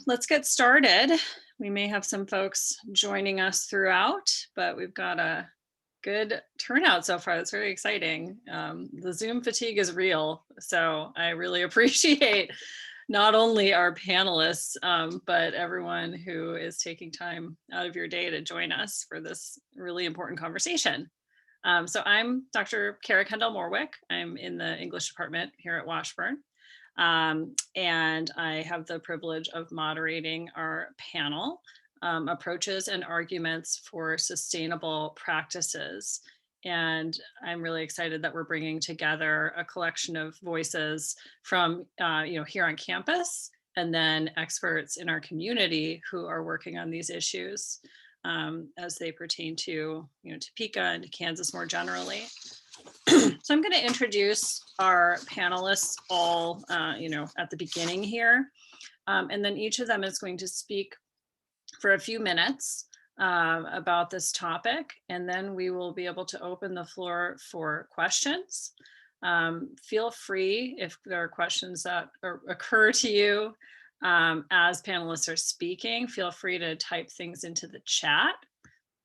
Let's get started. We may have some folks joining us throughout, but we've got a good turnout so far. That's very exciting. The Zoom fatigue is real, so I really appreciate not only our panelists, but everyone who is taking time out of your day to join us for this really important conversation. So I'm Dr. Kara Kendall-Morwick. I'm in the English department here at Washburn. And I have the privilege of moderating our panel, Approaches and Arguments for Sustainable Practices. And I'm really excited that we're bringing together a collection of voices from here on campus, and then experts in our community who are working on these issues as they pertain to Topeka and to Kansas more generally. So I'm going to introduce our panelists all, at the beginning here, and then each of them is going to speak for a few minutes about this topic, and then we will be able to open the floor for questions. Feel free, if there are questions that occur to you as panelists are speaking, feel free to type things into the chat.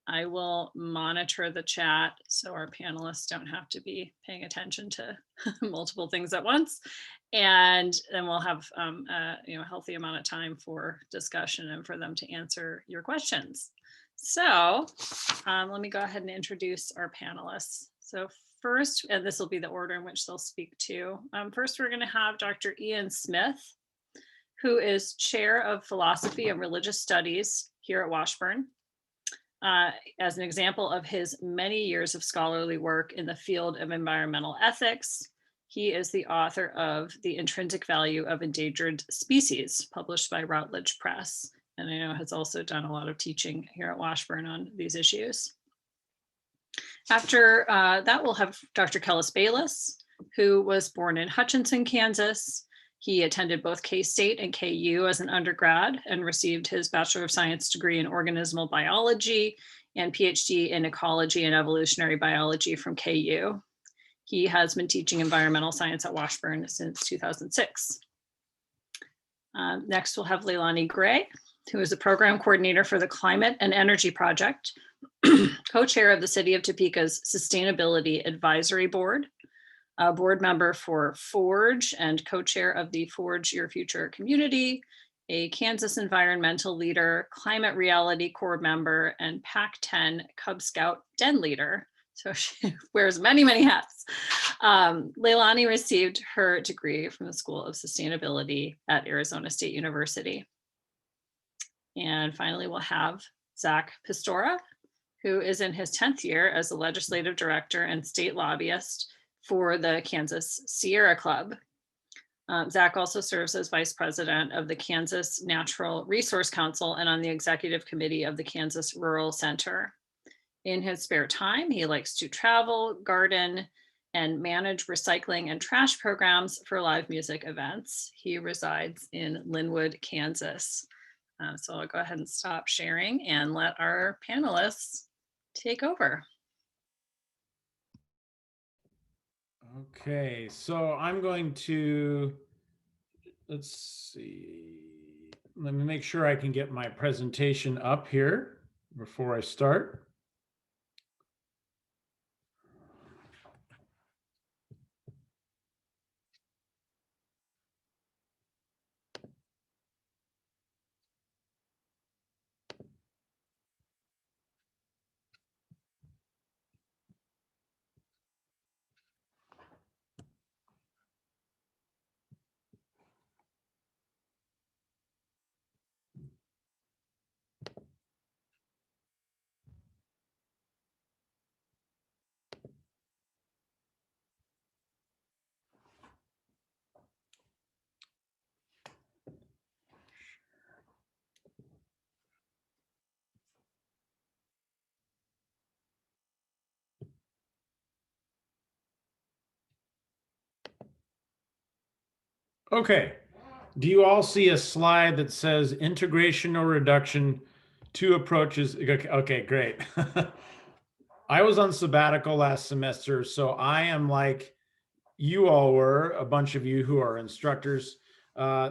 I will monitor the chat so our panelists don't have to be paying attention to multiple things at once. And then we'll have a healthy amount of time for discussion and for them to answer your questions. So let me go ahead and introduce our panelists. So first, and this will be the order in which they'll speak to. First, we're going to have Dr. Ian Smith, who is Chair of Philosophy and Religious Studies here at Washburn. As an example of his many years of scholarly work in the field of environmental ethics, he is the author of The Intrinsic Value of Endangered Species, published by Routledge Press, and I know has also done a lot of teaching here at Washburn on these issues. After that, we'll have Dr. Kellis Bayless, who was born in Hutchinson, Kansas. He attended both K-State and KU as an undergrad and received his Bachelor of Science degree in organismal biology and PhD in ecology and evolutionary biology from KU. He has been teaching environmental science at Washburn since 2006. Next, we'll have Leilani Gray, who is a program coordinator for the Climate and Energy Project, co-chair of the City of Topeka's Sustainability Advisory Board, a board member for Forge and co-chair of the Forge Your Future community, a Kansas environmental leader, Climate Reality Corps member, and PAC-10 Cub Scout Den leader. So she wears many, many hats. Leilani received her degree from the School of Sustainability at Arizona State University. And finally, we'll have Zack Pistora, who is in his 10th year as a legislative director and state lobbyist for the Kansas Sierra Club. Zack also serves as vice president of the Kansas Natural Resource Council and on the executive committee of the Kansas Rural Center. In his spare time, he likes to travel, garden, and manage recycling and trash programs for live music events. He resides in Linwood, Kansas. So I'll go ahead and stop sharing and let our panelists take over. Okay, so I'm going to, let's see, let me make sure I can get my presentation up here before I start. Okay, do you all see a slide that says integration or reduction, two approaches? Okay, great. I was on sabbatical last semester, so I am like you all were, a bunch of you who are instructors.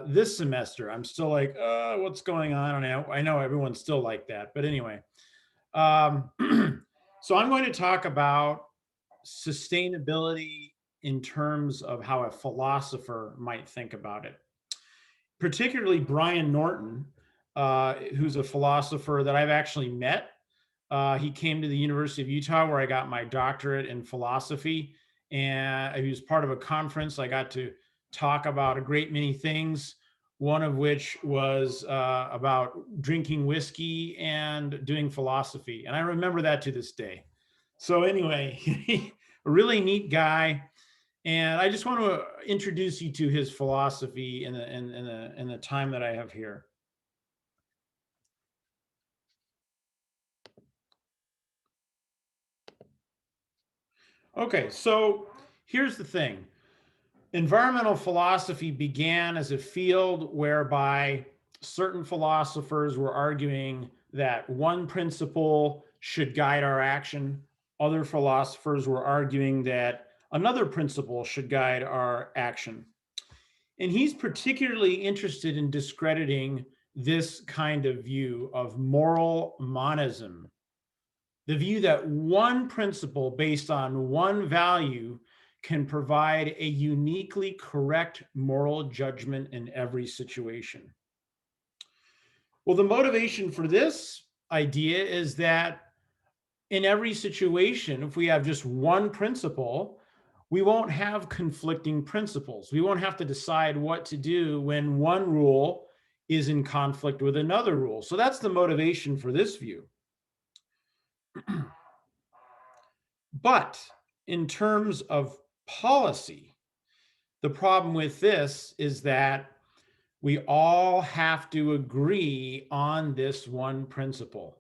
This semester, I'm still like, what's going on? And I know everyone's still like that, but anyway. So I'm going to talk about sustainability in terms of how a philosopher might think about it. Particularly Brian Norton, who's a philosopher that I've actually met. He came to the University of Utah where I got my doctorate in philosophy, and he was part of a conference. I got to talk about a great many things, one of which was about drinking whiskey and doing philosophy. And I remember that to this day. So anyway, a really neat guy. And I just want to introduce you to his philosophy in the time that I have here. Okay, so here's the thing. Environmental philosophy began as a field whereby certain philosophers were arguing that one principle should guide our action. Other philosophers were arguing that another principle should guide our action. And he's particularly interested in discrediting this kind of view of moral monism, the view that one principle based on one value can provide a uniquely correct moral judgment in every situation. Well, the motivation for this idea is that in every situation, if we have just one principle, we won't have conflicting principles. We won't have to decide what to do when one rule is in conflict with another rule. So that's the motivation for this view. But in terms of policy, the problem with this is that we all have to agree on this one principle.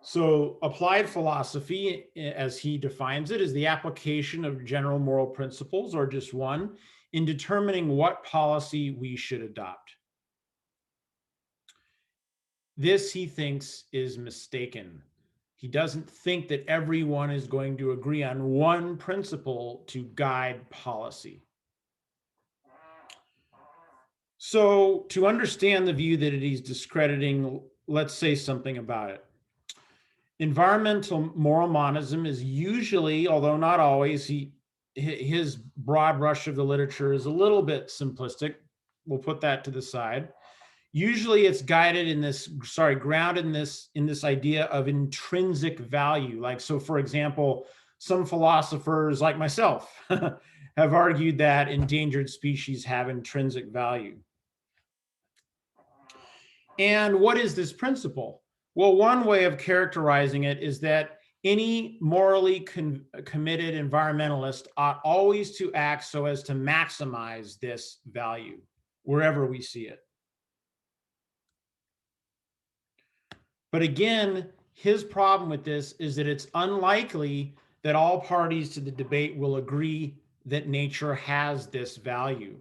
So applied philosophy, as he defines it, is the application of general moral principles, or just one, in determining what policy we should adopt. This, he thinks, is mistaken. He doesn't think that everyone is going to agree on one principle to guide policy. So to understand the view that he's discrediting, let's say something about it. Environmental moral monism is usually, although not always, his broad brush of the literature is a little bit simplistic. We'll put that to the side. Usually it's guided in this, grounded in this idea of intrinsic value. Like, so for example, some philosophers like myself have argued that endangered species have intrinsic value. And what is this principle? Well, one way of characterizing it is that any morally committed environmentalist ought always to act so as to maximize this value wherever we see it. But again, his problem with this is that it's unlikely that all parties to the debate will agree that nature has this value.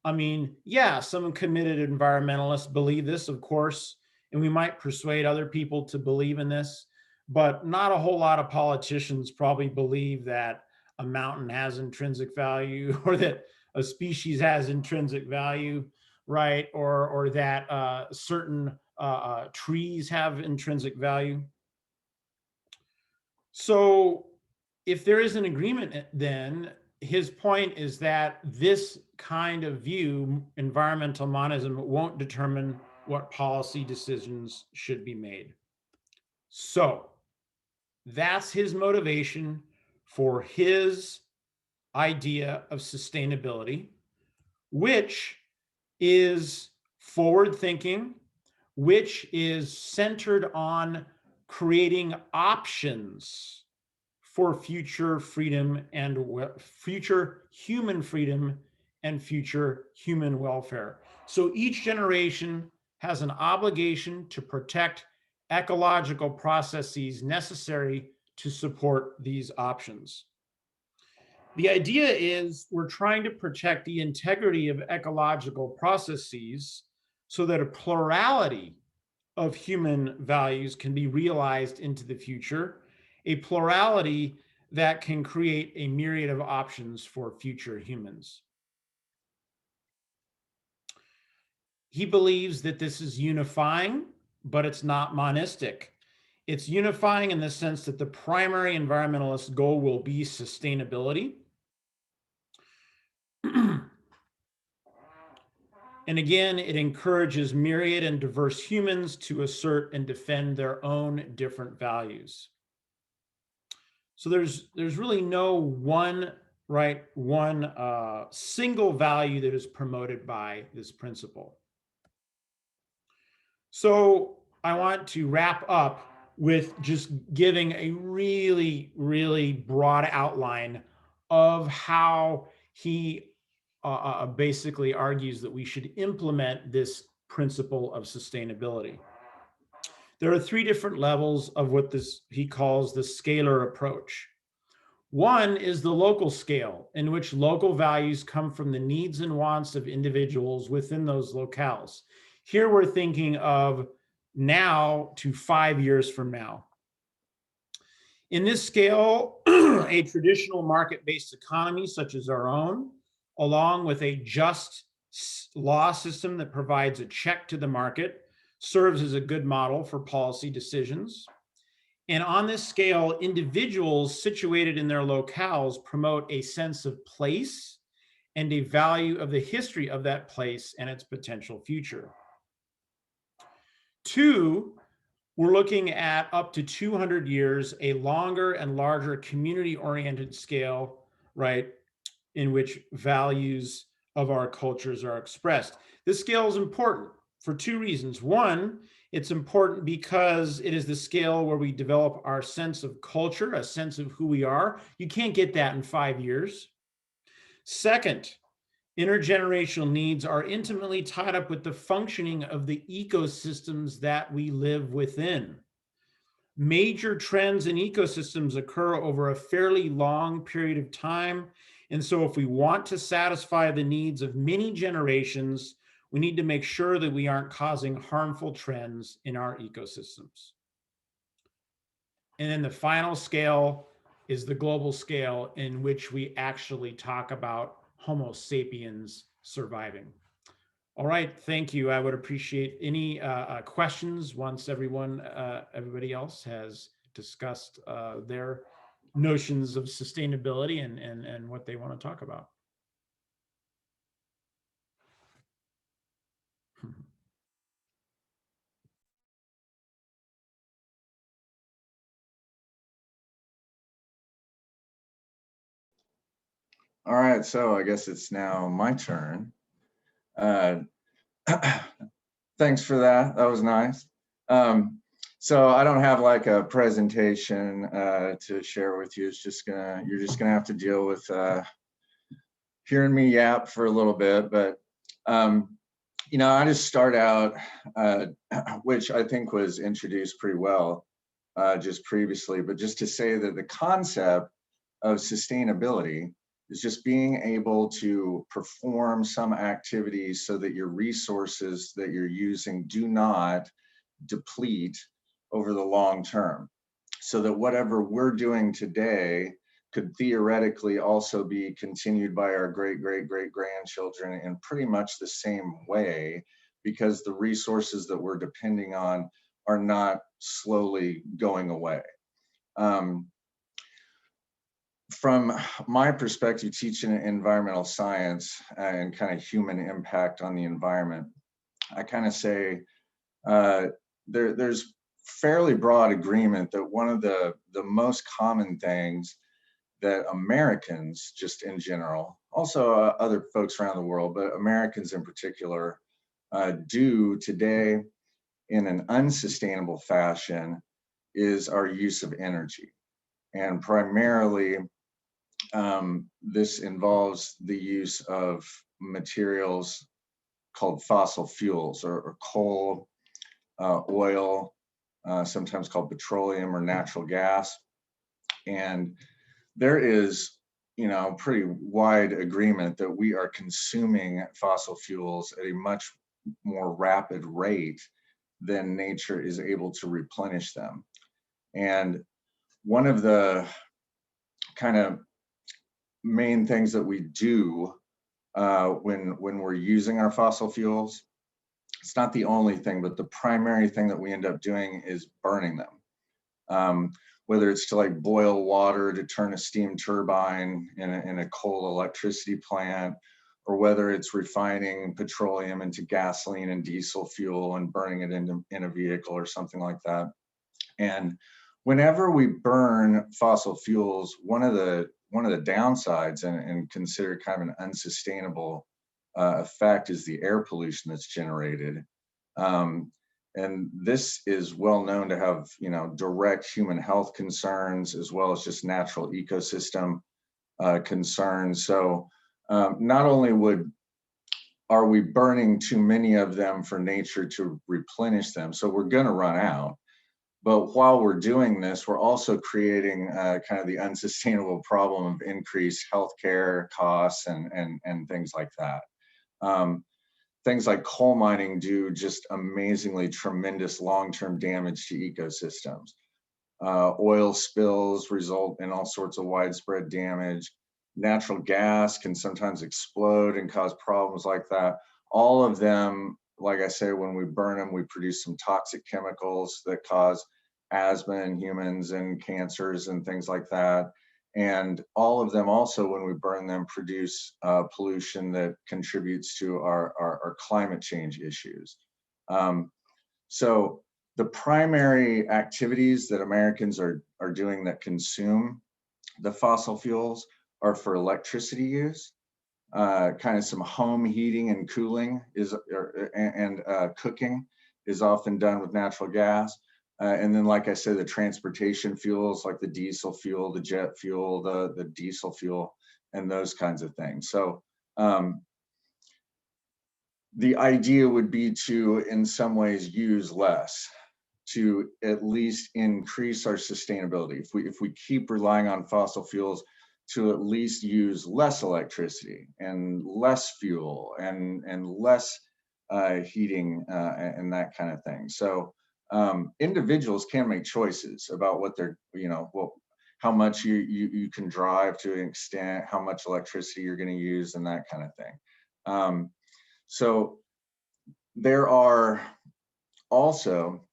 I mean, yeah, some committed environmentalists believe this, of course, and we might persuade other people to believe in this, but not a whole lot of politicians probably believe that a mountain has intrinsic value, or that a species has intrinsic value, right? Or that certain trees have intrinsic value. So if there is an agreement, then his point is that this kind of view, environmental monism, won't determine what policy decisions should be made. So that's his motivation for his idea of sustainability, which is forward thinking, which is centered on creating options for future freedom and future human freedom and future human welfare. So each generation has an obligation to protect ecological processes necessary to support these options. The idea is we're trying to protect the integrity of ecological processes so that a plurality of human values can be realized into the future, a plurality that can create a myriad of options for future humans. he believes that this is unifying, but it's not monistic. It's unifying in the sense that the primary environmentalist goal will be sustainability. And again, it encourages myriad and diverse humans to assert and defend their own different values. So there's really no one single value that is promoted by this principle. So I want to wrap up with just giving a really, really broad outline of how he basically argues that we should implement this principle of sustainability. There are three different levels of what he calls the scalar approach. One is the local scale, in which local values come from the needs and wants of individuals within those locales. Here we're thinking of now to 5 years from now. In this scale, a traditional market-based economy such as our own, along with a just law system that provides a check to the market, serves as a good model for policy decisions. And on this scale, individuals situated in their locales promote a sense of place and a value of the history of that place and its potential future. Two, we're looking at up to 200 years, a longer and larger community-oriented scale, right, in which values of our cultures are expressed. This scale is important for two reasons. One, it's important because it is the scale where we develop our sense of culture, a sense of who we are. You can't get that in 5 years. Second, intergenerational needs are intimately tied up with the functioning of the ecosystems that we live within. Major trends in ecosystems occur over a fairly long period of time. And so if we want to satisfy the needs of many generations, we need to make sure that we aren't causing harmful trends in our ecosystems. And then the final scale is the global scale, in which we actually talk about Homo sapiens surviving. All right, thank you. I would appreciate any questions once everybody else has discussed their notions of sustainability and what they want to talk about. All right, so I guess it's now my turn. Thanks for that. That was nice. So I don't have like a presentation to share with you. It's just you're just gonna have to deal with hearing me yap for a little bit. But you know, I just start out, which I think was introduced pretty well just previously, but just to say that the concept of sustainability is just being able to perform some activities so that your resources that you're using do not deplete over the long term. So that whatever we're doing today could theoretically also be continued by our great-great-great-grandchildren in pretty much the same way, because the resources that we're depending on are not slowly going away. From my perspective, teaching environmental science and kind of human impact on the environment, I kind of say there's fairly broad agreement that one of the most common things that Americans, just in general, also other folks around the world, but Americans in particular, do today in an unsustainable fashion is our use of energy. And primarily, this involves the use of materials called fossil fuels or coal, oil, sometimes called petroleum or natural gas. And there is, you know, pretty wide agreement that we are consuming fossil fuels at a much more rapid rate than nature is able to replenish them. And one of the kind of main things that we do when we're using our fossil fuels It's not the only thing, but the primary thing that we end up doing is burning them. Whether it's to like boil water to turn a steam turbine in a coal electricity plant, or whether it's refining petroleum into gasoline and diesel fuel and burning it in a vehicle or something like that. And whenever we burn fossil fuels, one of the downsides and considered kind of an unsustainable effect is the air pollution that's generated. And this is well known to have, direct human health concerns, as well as just natural ecosystem concerns. So not only are we burning too many of them for nature to replenish them, so we're going to run out. But while we're doing this, we're also creating kind of the unsustainable problem of increased healthcare costs and things like that. Things like coal mining do just amazingly tremendous long-term damage to ecosystems. Oil spills result in all sorts of widespread damage. Natural gas can sometimes explode and cause problems like that. All of them, like I say, when we burn them, we produce some toxic chemicals that cause asthma in humans and cancers and things like that. And all of them also, when we burn them, produce pollution that contributes to our climate change issues. So the primary activities that Americans are doing that consume the fossil fuels are for electricity use. Kind of some home heating and cooling and cooking is often done with natural gas. And then, like I said, the transportation fuels like the diesel fuel, the jet fuel, the diesel fuel, and those kinds of things. So the idea would be to, in some ways, use less to at least increase our sustainability. If we keep relying on fossil fuels, to at least use less electricity and less fuel and less heating and that kind of thing. So individuals can make choices about what they're, how much you can drive to an extent, how much electricity you're going to use, and that kind of thing. So there are also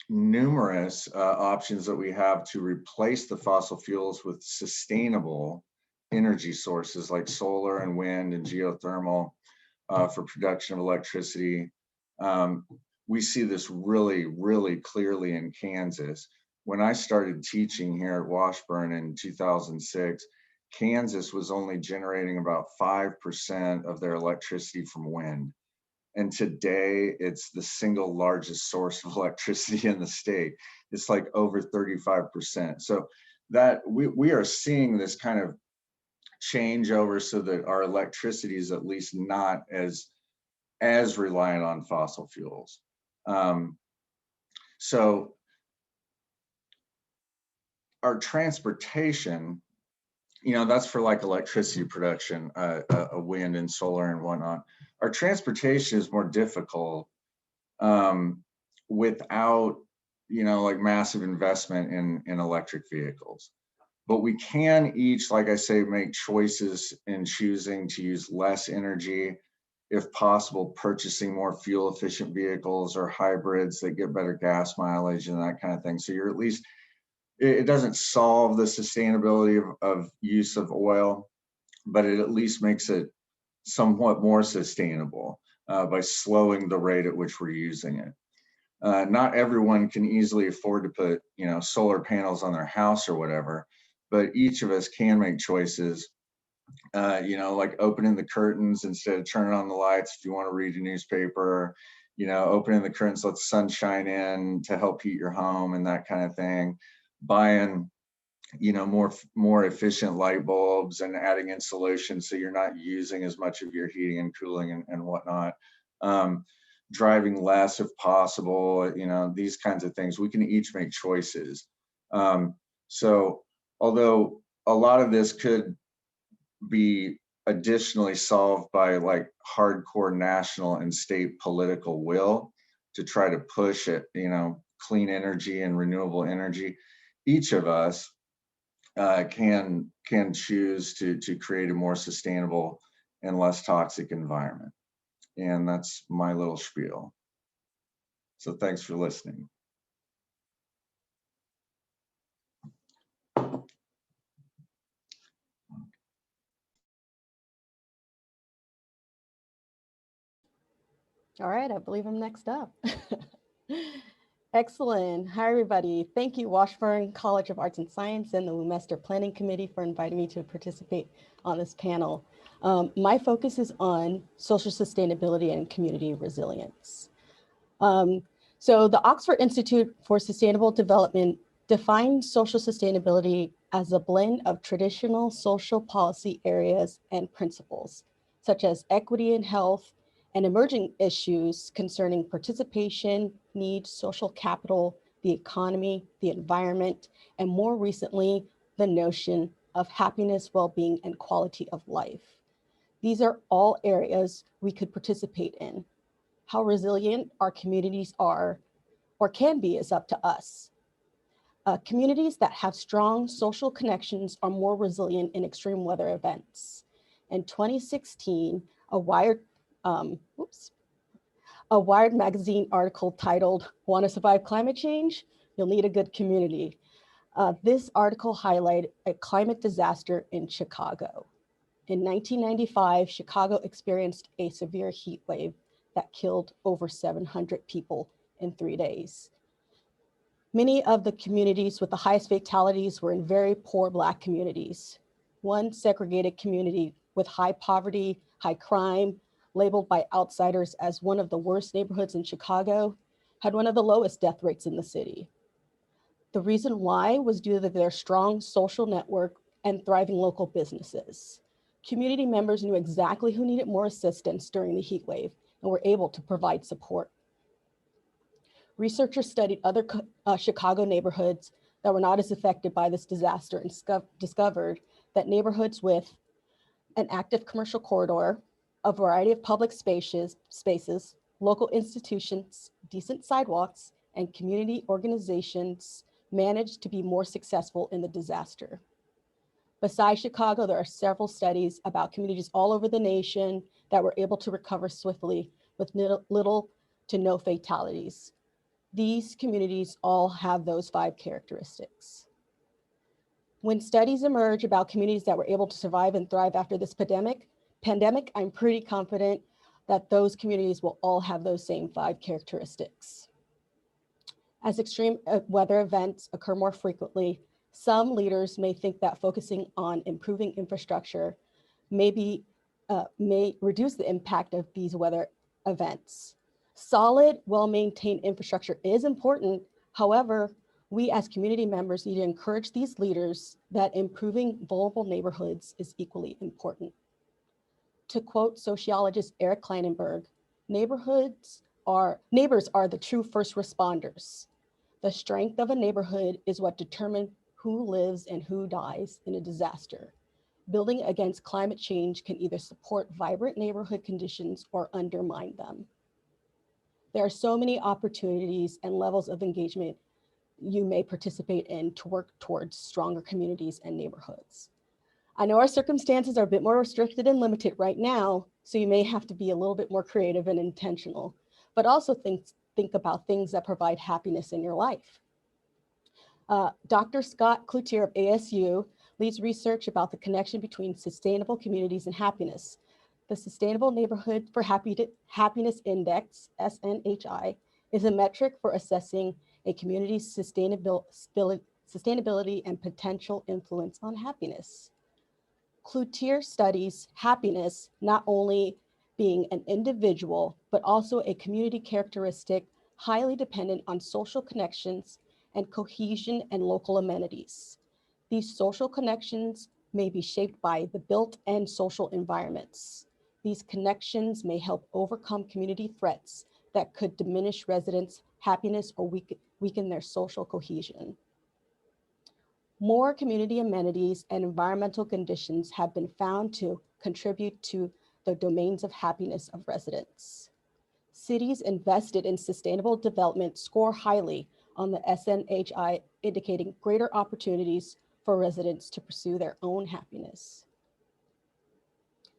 numerous options that we have to replace the fossil fuels with sustainable energy sources like solar and wind and geothermal for production of electricity. We see this really, really clearly in Kansas. When I started teaching here at Washburn in 2006, Kansas was only generating about 5% of their electricity from wind. And today it's the single largest source of electricity in the state. It's like over 35%. So that we are seeing this kind of change over so that our electricity is at least not as reliant on fossil fuels. So our transportation, that's for like electricity production, wind and solar and whatnot. Our transportation is more difficult without, like massive investment in electric vehicles. But we can each, like I say, make choices in choosing to use less energy, if possible, purchasing more fuel efficient vehicles or hybrids that get better gas mileage and that kind of thing. So you're at least, it doesn't solve the sustainability of use of oil, but it at least makes it somewhat more sustainable by slowing the rate at which we're using it. Not everyone can easily afford to put, solar panels on their house or whatever, but each of us can make choices, like opening the curtains instead of turning on the lights if you want to read a newspaper, opening the curtains, let the sun shine in to help heat your home and that kind of thing. Buying, more efficient light bulbs and adding insulation so you're not using as much of your heating and cooling and whatnot. Driving less if possible, these kinds of things. We can each make choices. So although a lot of this could be additionally solved by like hardcore national and state political will to try to push it, clean energy and renewable energy, each of us can choose to create a more sustainable and less toxic environment. And that's my little spiel. So thanks for listening. All right, I believe I'm next up. Excellent. Hi, everybody. Thank you, Washburn College of Arts and Science and the WUmester Planning Committee for inviting me to participate on this panel. My focus is on social sustainability and community resilience. So the Oxford Institute for Sustainable Development defines social sustainability as a blend of traditional social policy areas and principles, such as equity and health, and emerging issues concerning participation, need, social capital, the economy, the environment, and more recently, the notion of happiness, well-being, and quality of life. These are all areas we could participate in. How resilient our communities are or can be is up to us. Communities that have strong social connections are more resilient in extreme weather events. In 2016, a Wired magazine article titled, "Want to Survive Climate Change? You'll Need a Good Community." This article highlighted a climate disaster in Chicago. In 1995, Chicago experienced a severe heat wave that killed over 700 people in 3 days. Many of the communities with the highest fatalities were in very poor Black communities. One segregated community with high poverty, high crime, labeled by outsiders as one of the worst neighborhoods in Chicago, had one of the lowest death rates in the city. The reason why was due to their strong social network and thriving local businesses. Community members knew exactly who needed more assistance during the heat wave and were able to provide support. Researchers studied other Chicago neighborhoods that were not as affected by this disaster and discovered that neighborhoods with an active commercial corridor, a variety of public spaces, local institutions, decent sidewalks, and community organizations managed to be more successful in the disaster. Besides Chicago, there are several studies about communities all over the nation that were able to recover swiftly with little to no fatalities. These communities all have those 5 characteristics. When studies emerge about communities that were able to survive and thrive after this pandemic, I'm pretty confident that those communities will all have those same 5 characteristics. As extreme weather events occur more frequently, some leaders may think that focusing on improving infrastructure may reduce the impact of these weather events. Solid, well-maintained infrastructure is important. However, we as community members need to encourage these leaders that improving vulnerable neighborhoods is equally important. To quote sociologist Eric Kleinenberg, neighbors are the true first responders. The strength of a neighborhood is what determines who lives and who dies in a disaster. Building against climate change can either support vibrant neighborhood conditions or undermine them. There are so many opportunities and levels of engagement you may participate in to work towards stronger communities and neighborhoods. I know our circumstances are a bit more restricted and limited right now, so you may have to be a little bit more creative and intentional, but also think about things that provide happiness in your life. Dr. Scott Cloutier of ASU leads research about the connection between sustainable communities and happiness. The Sustainable Neighborhood for Happiness Index, SNHI, is a metric for assessing a community's sustainability and potential influence on happiness. Cloutier studies happiness not only being an individual, but also a community characteristic highly dependent on social connections and cohesion and local amenities. These social connections may be shaped by the built-in social environments. These connections may help overcome community threats that could diminish residents' happiness or weaken their social cohesion. More community amenities and environmental conditions have been found to contribute to the domains of happiness of residents. Cities invested in sustainable development score highly on the SNHI, indicating greater opportunities for residents to pursue their own happiness.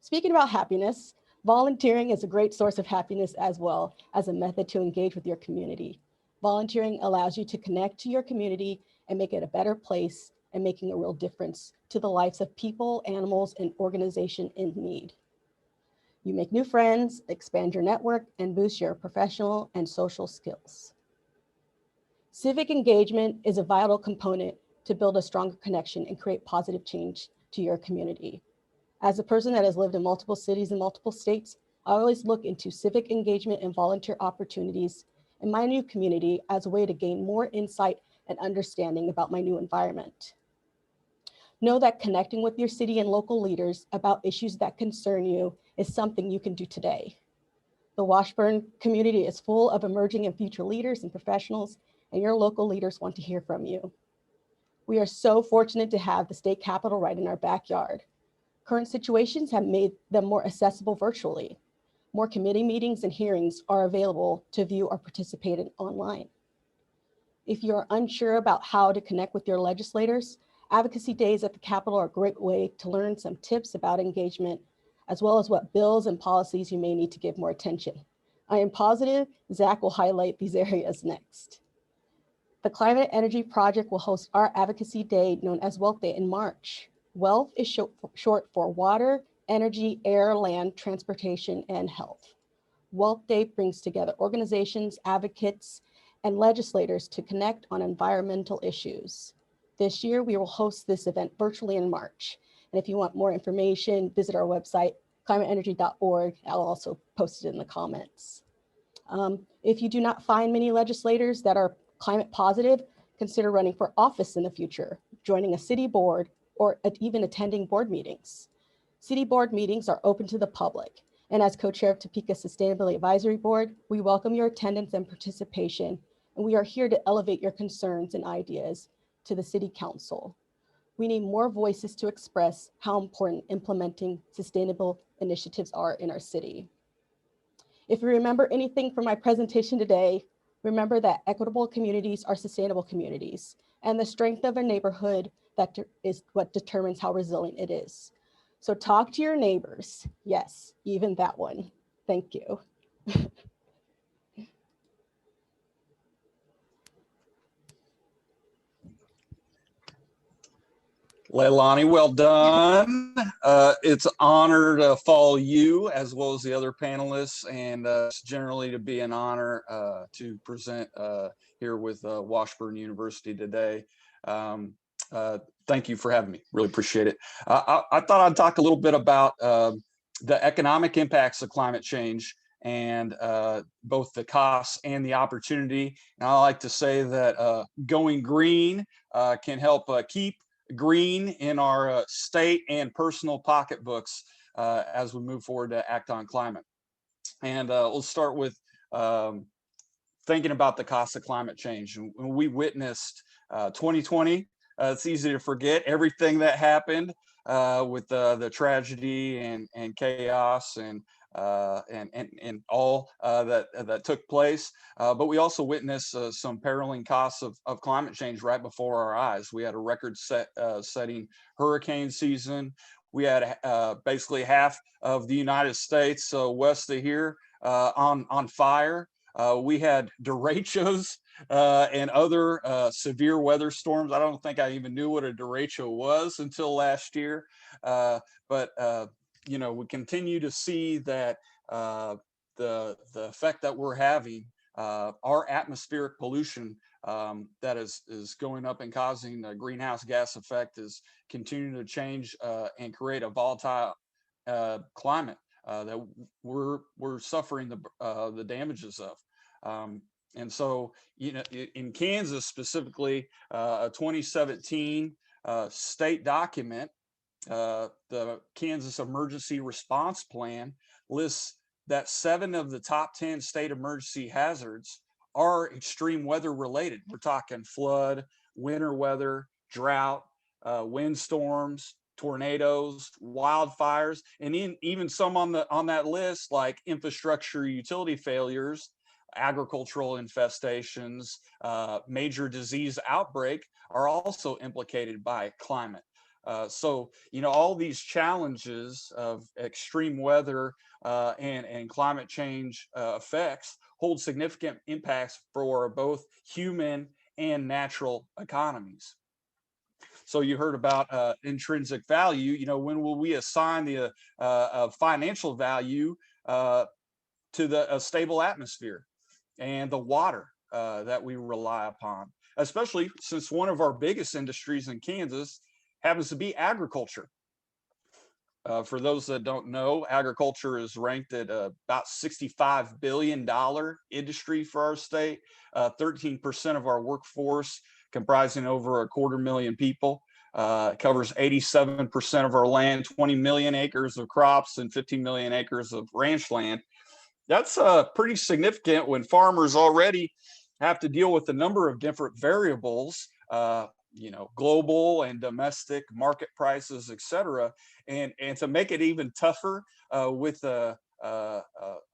Speaking about happiness, Volunteering is a great source of happiness as well as a method to engage with your community. Volunteering allows you to connect to your community and make it a better place and making a real difference to the lives of people, animals, and organizations in need. You make new friends, expand your network, and boost your professional and social skills. Civic engagement is a vital component to build a stronger connection and create positive change to your community. As a person that has lived in multiple cities and multiple states, I always look into civic engagement and volunteer opportunities in my new community as a way to gain more insight and understanding about my new environment. Know that connecting with your city and local leaders about issues that concern you is something you can do today. The Washburn community is full of emerging and future leaders and professionals, and your local leaders want to hear from you. We are so fortunate to have the state capitol right in our backyard. Current situations have made them more accessible virtually. More committee meetings and hearings are available to view or participate in online. If you're unsure about how to connect with your legislators, advocacy days at the Capitol are a great way to learn some tips about engagement, as well as what bills and policies you may need to give more attention. I am positive Zack will highlight these areas next. The Climate Energy Project will host our advocacy day known as Wealth Day in March. WEALTH is short for water, energy, air, land, transportation, and health. WEALTH Day brings together organizations, advocates, and legislators to connect on environmental issues. This year, we will host this event virtually in March. And if you want more information, visit our website, climateenergy.org. I'll also post it in the comments. If you do not find many legislators that are climate positive, consider running for office in the future, joining a city board, or even attending board meetings. City board meetings are open to the public. And as co-chair of Topeka Sustainability Advisory Board, we welcome your attendance and participation. And we are here to elevate your concerns and ideas to the City Council. We need more voices to express how important implementing sustainable initiatives are in our city. If you remember anything from my presentation today, remember that equitable communities are sustainable communities, and the strength of a neighborhood that is what determines how resilient it is. So talk to your neighbors. Yes, even that one. Thank you. Leilani, well done. It's an honor to follow you as well as the other panelists, and it's generally to be an honor to present here with Washburn University today. Thank you for having me. Really appreciate it. I thought I'd talk a little bit about the economic impacts of climate change and both the costs and the opportunity. And I like to say that going green can help keep green in our state and personal pocketbooks as we move forward to act on climate. And we'll start with thinking about the cost of climate change. And when we witnessed 2020, it's easy to forget everything that happened with the tragedy and chaos and all that took place. But we also witnessed some paralleling costs of climate change right before our eyes. We had a record setting hurricane season. We had basically half of the United States west of here on fire. We had derechos and other severe weather storms. I don't think I even knew what a derecho was until last year. But you know, we continue to see that the effect that we're having, our atmospheric pollution that is going up and causing a greenhouse gas effect is continuing to change and create a volatile climate that we're suffering the damages of. And so, you know, in Kansas specifically, a 2017 state document, the Kansas Emergency Response Plan, lists that 7 of the top 10 state emergency hazards are extreme weather related. We're talking flood, winter weather, drought, windstorms, tornadoes, wildfires, and even some on that list, like infrastructure utility failures, agricultural infestations, major disease outbreak, are also implicated by climate. So, all these challenges of extreme weather and climate change effects hold significant impacts for both human and natural economies. So you heard about intrinsic value. When will we assign the financial value to the stable atmosphere and the water that we rely upon, especially since one of our biggest industries in Kansas happens to be agriculture. For those that don't know, agriculture is ranked at about $65 billion industry for our state, 13% of our workforce, comprising over 250,000 people, covers 87% of our land, 20 million acres of crops, and 15 million acres of ranch land. That's pretty significant when farmers already have to deal with a number of different variables, global and domestic market prices, et cetera. And to make it even tougher with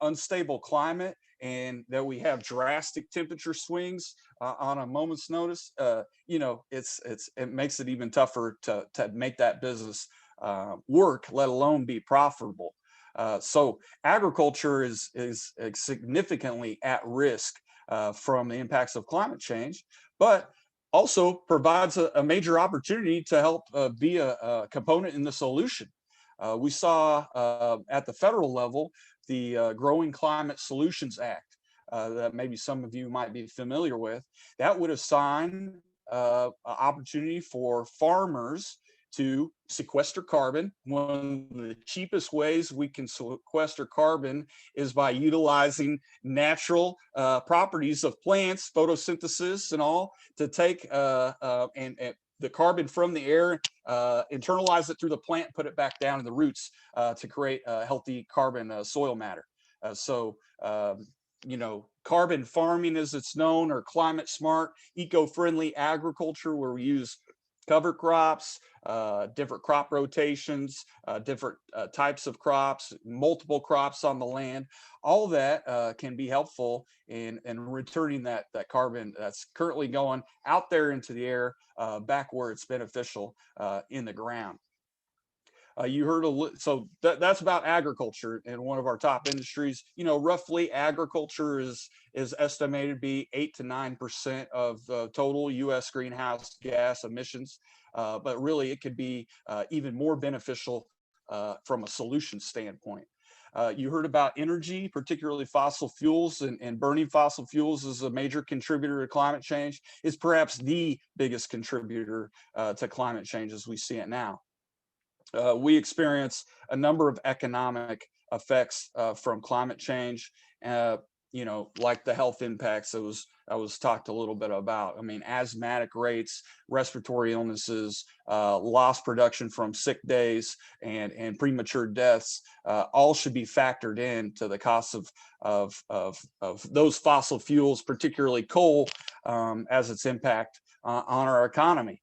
unstable climate, and that we have drastic temperature swings on a moment's notice, it makes it even tougher to make that business work, let alone be profitable. So agriculture is significantly at risk from the impacts of climate change, but also provides a major opportunity to help be a component in the solution. We saw at the federal level the Growing Climate Solutions Act that maybe some of you might be familiar with. That would assign an opportunity for farmers to sequester carbon. One of the cheapest ways we can sequester carbon is by utilizing natural properties of plants, photosynthesis and all, to take and the carbon from the air, internalize it through the plant, put it back down in the roots to create healthy carbon soil matter. Carbon farming, as it's known, or climate smart, eco-friendly agriculture, where we use cover crops, different crop rotations, different types of crops, multiple crops on the land. All that can be helpful in returning that carbon that's currently going out there into the air back where it's beneficial in the ground. You heard so that's about agriculture and one of our top industries. Roughly agriculture is estimated to be 8 to 9% of the total U.S. greenhouse gas emissions, but really it could be even more beneficial from a solution standpoint. You heard about energy, particularly fossil fuels, and burning fossil fuels is a major contributor to climate change. It's perhaps the biggest contributor to climate change as we see it now. We experience a number of economic effects from climate change, like the health impacts that was talked a little bit about. I mean, asthmatic rates, respiratory illnesses, lost production from sick days, and premature deaths all should be factored into the cost of those fossil fuels, particularly coal, as its impact on our economy.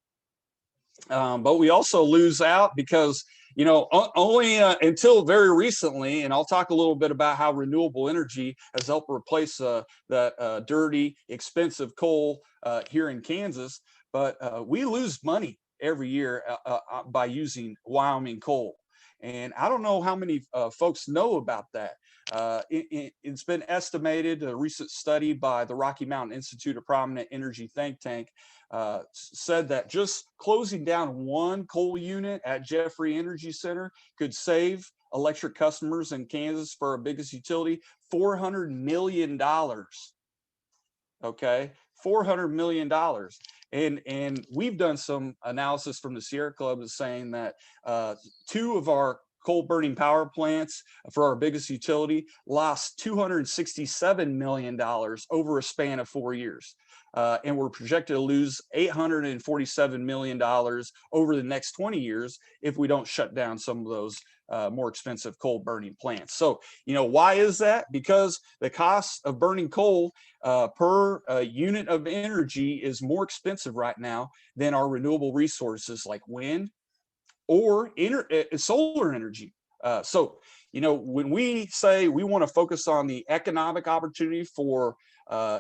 But we also lose out because, only until very recently, and I'll talk a little bit about how renewable energy has helped replace that dirty, expensive coal here in Kansas, but we lose money every year by using Wyoming coal. And I don't know how many folks know about that. It's been estimated, a recent study by the Rocky Mountain Institute, a prominent energy think tank, said that just closing down one coal unit at Jeffrey Energy Center could save electric customers in Kansas, for our biggest utility, $400 million. Okay, $400 million. And we've done some analysis from the Sierra Club is saying that 2 of our coal burning power plants for our biggest utility lost $267 million over a span of 4 years. And we're projected to lose $847 million over the next 20 years if we don't shut down some of those more expensive coal burning plants. So, why is that? Because the cost of burning coal per unit of energy is more expensive right now than our renewable resources like wind or solar energy. So, when we say we want to focus on the economic opportunity for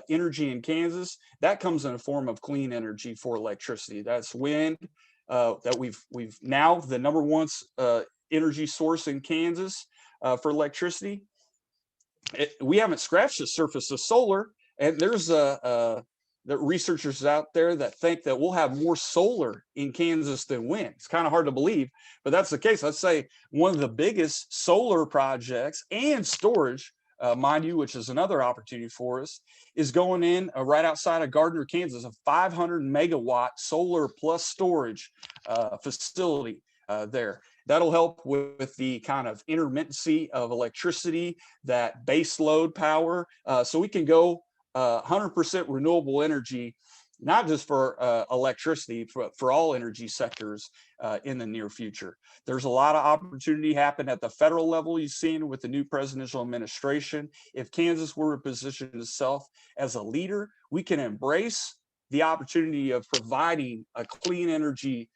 energy in Kansas, that comes in a form of clean energy for electricity. That's wind, that we've now the #1 energy source in Kansas for electricity. We haven't scratched the surface of solar, and there's the researchers out there that think that we'll have more solar in Kansas than wind. It's kind of hard to believe, but that's the case. Let's say one of the biggest solar projects and storage, mind you, which is another opportunity for us, is going in right outside of Gardner, Kansas, a 500 megawatt solar plus storage facility there. That'll help with the kind of intermittency of electricity, that base load power, so we can go 100% renewable energy, not just for electricity, for all energy sectors in the near future. There's a lot of opportunity happen at the federal level. You've seen with the new presidential administration. If Kansas were to position itself as a leader, we can embrace the opportunity of providing a clean energy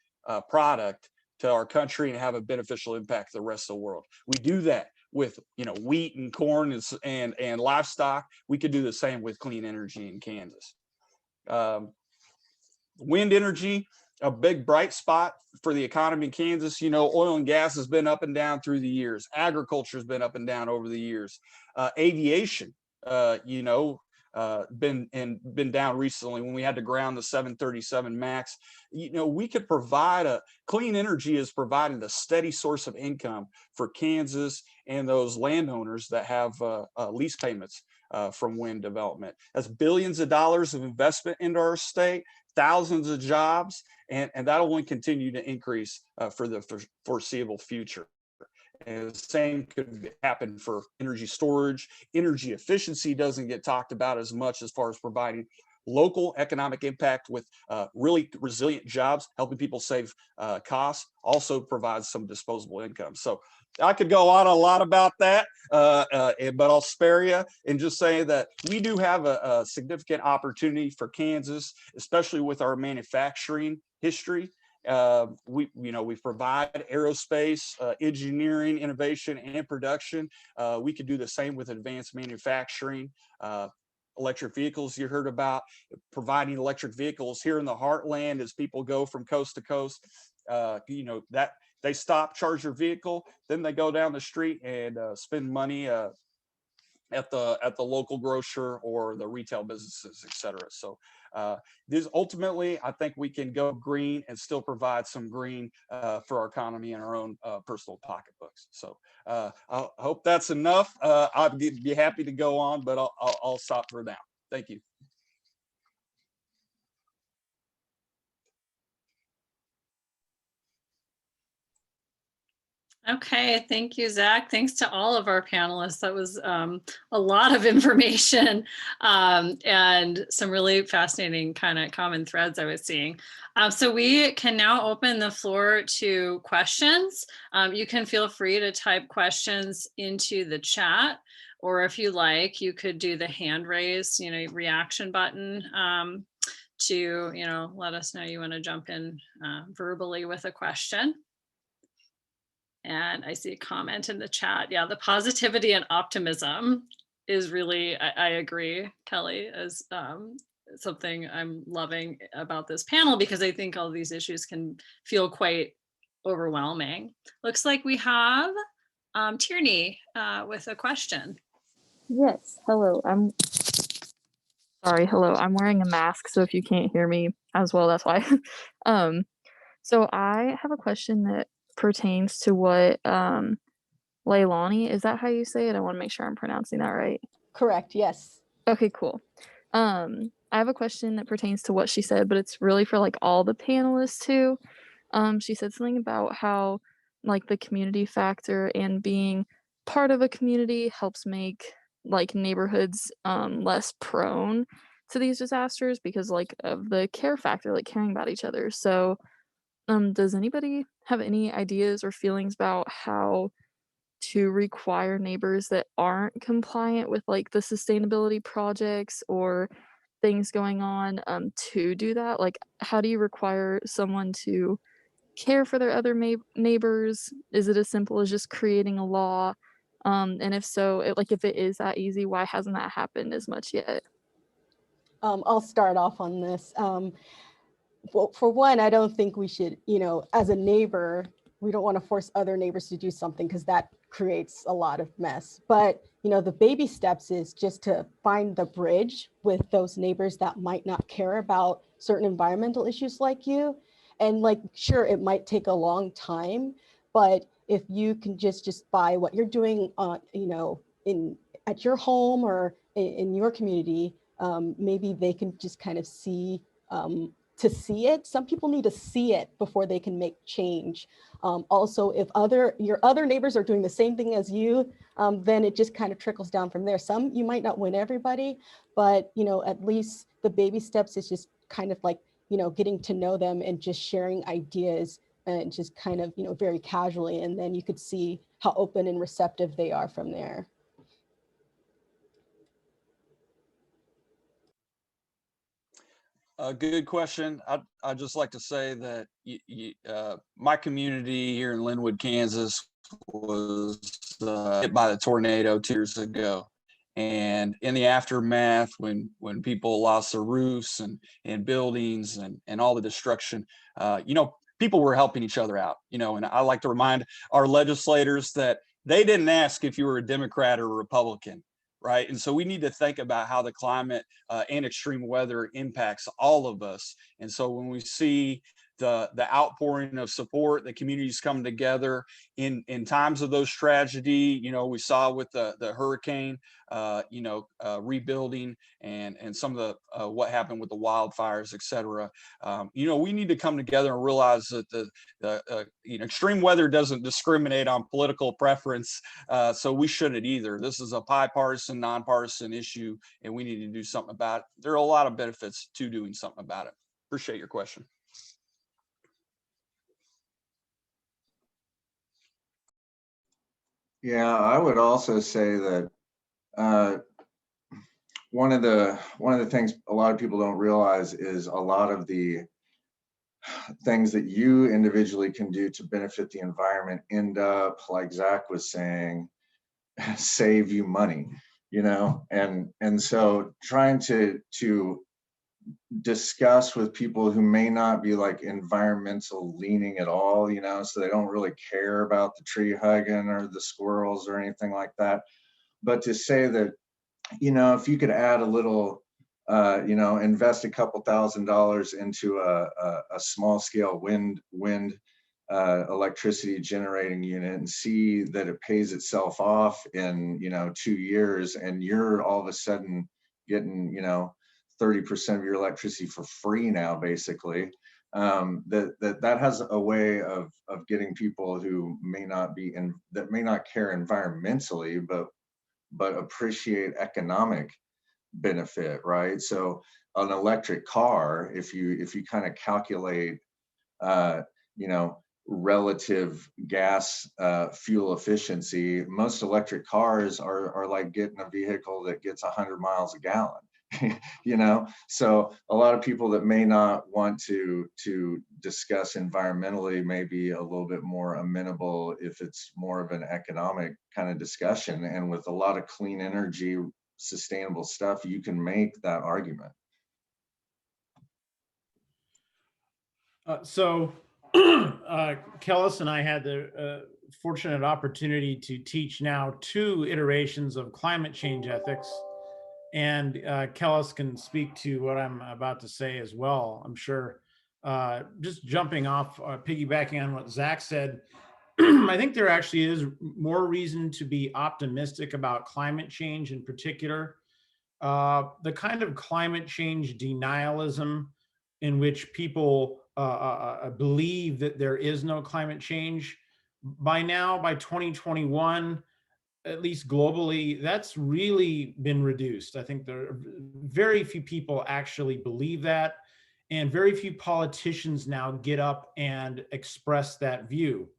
product to our country and have a beneficial impact to the rest of the world. We do that with wheat and corn and livestock. We could do the same with clean energy in Kansas. Wind energy, a big bright spot for the economy in Kansas. Oil and gas has been up and down through the years. Agriculture has been up and down over the years. Aviation, been down recently when we had to ground the 737 MAX. We could provide clean energy is providing a steady source of income for Kansas and those landowners that have lease payments from wind development. That's billions of dollars of investment into our state, thousands of jobs, and that'll only continue to increase for the foreseeable future. And the same could happen for energy storage. Energy efficiency doesn't get talked about as much as far as providing local economic impact with really resilient jobs, helping people save costs, also provides some disposable income. So I could go on a lot about that, but I'll spare you and just say that we do have a significant opportunity for Kansas, especially with our manufacturing history. We provide aerospace, engineering, innovation, and production. We could do the same with advanced manufacturing. Electric vehicles, you heard about providing electric vehicles here in the heartland as people go from coast to coast. That they stop, charge their vehicle, then they go down the street and spend money at the local grocer or the retail businesses, et cetera. So this ultimately, I think we can go green and still provide some green for our economy and our own personal pocketbooks. So I hope that's enough. I'd be happy to go on, but I'll stop for now. Thank you. Okay, thank you, Zach. Thanks to all of our panelists. That was a lot of information and some really fascinating kind of common threads I was seeing. So we can now open the floor to questions. You can feel free to type questions into the chat, or if you like, you could do the hand raise, reaction button to, let us know you want to jump in verbally with a question. And I see a comment in the chat. Yeah, the positivity and optimism is really, I agree, Kelly, as something I'm loving about this panel, because I think all these issues can feel quite overwhelming. Looks like we have Tierney with a question. Yes, hello. Hello. I'm wearing a mask, so if you can't hear me as well, that's why. So I have a question that pertains to what Leilani, is that how you say it? I want to make sure I'm pronouncing that right. Correct, yes. Okay, cool. I have a question that pertains to what she said, but it's really for like all the panelists too. She said something about how like the community factor and being part of a community helps make like neighborhoods less prone to these disasters because like of the care factor, like caring about each other. So does anybody have any ideas or feelings about how to require neighbors that aren't compliant with like the sustainability projects or things going on to do that? Like, how do you require someone to care for their other neighbors? Is it as simple as just creating a law? And if so, if it is that easy, why hasn't that happened as much yet? I'll start off on this. well, for one, I don't think we should, as a neighbor, we don't want to force other neighbors to do something because that creates a lot of mess. But, the baby steps is just to find the bridge with those neighbors that might not care about certain environmental issues like you. And like, sure, it might take a long time, but if you can just by what you're doing, at your home or in your community, maybe they can just kind of see to see it. Some people need to see it before they can make change. Also, if your other neighbors are doing the same thing as you, then it just kind of trickles down from there. You might not win everybody, but at least the baby steps is just kind of like, getting to know them and just sharing ideas and just kind of, very casually. And then you could see how open and receptive they are from there. Good question. I'd just like to say that my community here in Linwood, Kansas was hit by the tornado 2 years ago. And in the aftermath, when people lost their roofs and buildings and all the destruction, people were helping each other out, and I like to remind our legislators that they didn't ask if you were a Democrat or a Republican. Right. And so we need to think about how the climate and extreme weather impacts all of us. And so when we see the outpouring of support, the communities coming together in times of those tragedy, we saw with the hurricane, rebuilding and some of the what happened with the wildfires, et cetera. We need to come together and realize that the extreme weather doesn't discriminate on political preference, so we shouldn't either. This is a bipartisan, nonpartisan issue, and we need to do something about it. There are a lot of benefits to doing something about it. Appreciate your question. Yeah, I would also say that one of the things a lot of people don't realize is a lot of the things that you individually can do to benefit the environment end up, like Zack was saying, save you money, and so trying to discuss with people who may not be like environmental leaning at all, so they don't really care about the tree hugging or the squirrels or anything like that. But to say that, if you could add a little, invest a couple $1,000s into a small scale wind electricity generating unit and see that it pays itself off in 2 years, and you're all of a sudden getting 30% of your electricity for free now, basically. That has a way of getting people who may not care environmentally, but appreciate economic benefit, right? So an electric car, if you kind of calculate, relative gas fuel efficiency, most electric cars are like getting a vehicle that gets 100 miles a gallon. So a lot of people that may not want to discuss environmentally may be a little bit more amenable if it's more of an economic kind of discussion. And with a lot of clean energy, sustainable stuff, you can make that argument. So Kellis and I had the fortunate opportunity to teach now 2 iterations of climate change ethics. And Kellis can speak to what I'm about to say as well, I'm sure. Just jumping off, piggybacking on what Zack said, I think there actually is more reason to be optimistic about climate change in particular. The kind of climate change denialism in which people believe that there is no climate change, by 2021, at least globally, that's really been reduced. I think there are very few people actually believe that, and very few politicians now get up and express that view.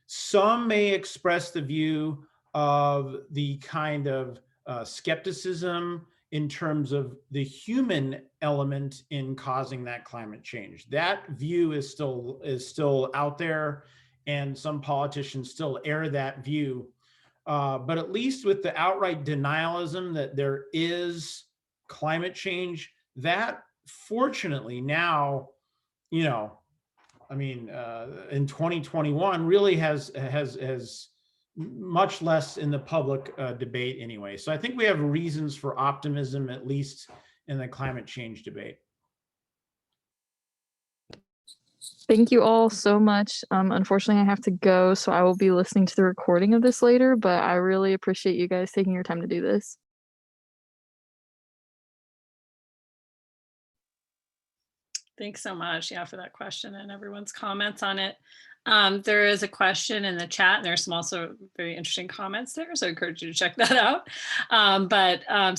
Some may express the view of the kind of skepticism in terms of the human element in causing that climate change. That view is still out there, and some politicians still air that view. But at least with the outright denialism that there is climate change, that fortunately now you know, I mean, in 2021 really has much less in the public debate anyway. So I think we have reasons for optimism, at least in the climate change debate. Thank you all so much. Unfortunately, I have to go, so I will be listening to the recording of this later, but I really appreciate you guys taking your time to do this. Thanks so much, yeah, for that question and everyone's comments on it. There is a question in the chat, and there's some also very interesting comments there, so I encourage you to check that out.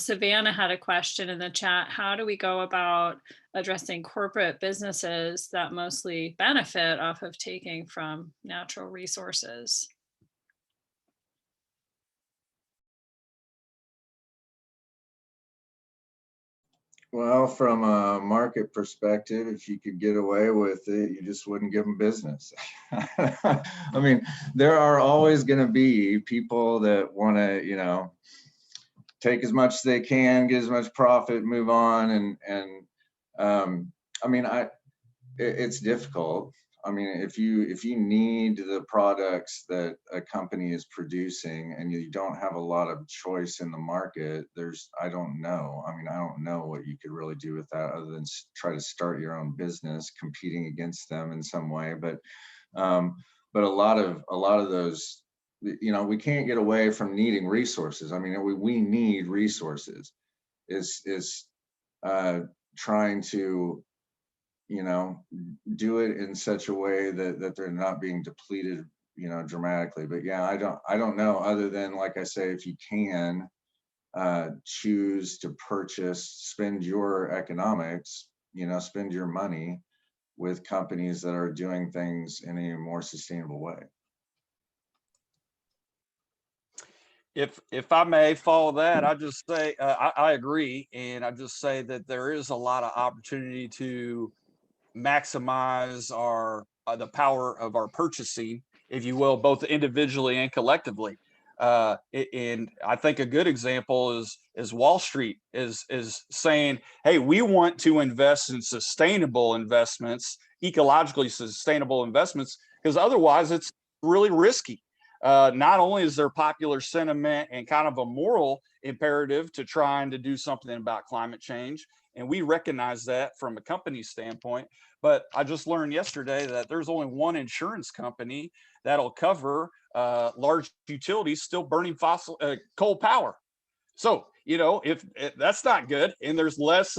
Savannah had a question in the chat. How do we go about addressing corporate businesses that mostly benefit off of taking from natural resources? Well, from a market perspective, if you could get away with it, you just wouldn't give them business. I mean, there are always going to be people that want to, you know, take as much as they can, get as much profit, move on, I mean, it's difficult. I mean, if you need the products that a company is producing and you don't have a lot of choice in the market, I don't know. I mean, I don't know what you could really do with that other than try to start your own business competing against them in some way. But a lot of those, you know, we can't get away from needing resources. I mean, we need resources. Is trying to, you know, do it in such a way that they're not being depleted, you know, dramatically. But yeah, I don't know, other than, like I say, if you can choose to spend your economics, you know, spend your money with companies that are doing things in a more sustainable way. If I may follow that, I just say I agree, and I just say that there is a lot of opportunity to maximize our the power of our purchasing, if you will, both individually and collectively. And I think a good example is Wall Street is saying, hey, we want to invest in sustainable investments, ecologically sustainable investments, because otherwise it's really risky. Not only is there popular sentiment and kind of a moral imperative to trying to do something about climate change, and we recognize that from a company standpoint, but I just learned yesterday that there's only one insurance company that'll cover large utilities still burning fossil coal power. So, you know, if that's not good, and there's less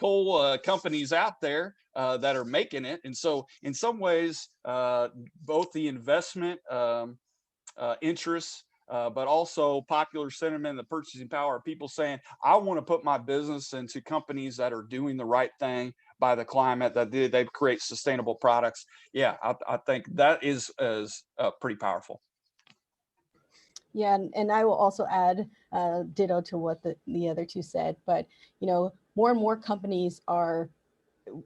coal companies out there that are making it. And so in some ways, both the investment interests, but also popular sentiment and the purchasing power of people saying, I want to put my business into companies that are doing the right thing by the climate, that they create sustainable products. Yeah, I think that is pretty powerful. Yeah, and I will also add ditto to what the other two said, but you know, more and more companies are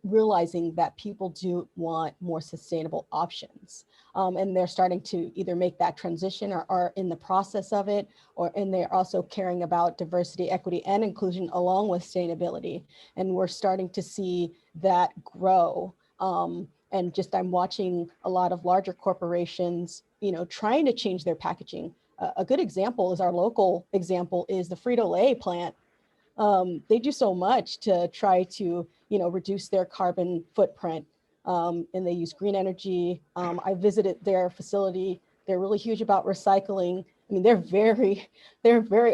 realizing that people do want more sustainable options. And they're starting to either make that transition or are in the process of it, and they're also caring about diversity, equity, and inclusion along with sustainability. And we're starting to see that grow. And just I'm watching a lot of larger corporations, you know, trying to change their packaging. A good example is our local example is the Frito-Lay plant. They do so much to try to, you know, reduce their carbon footprint, and they use green energy. I visited their facility. They're really huge about recycling. I mean, they're very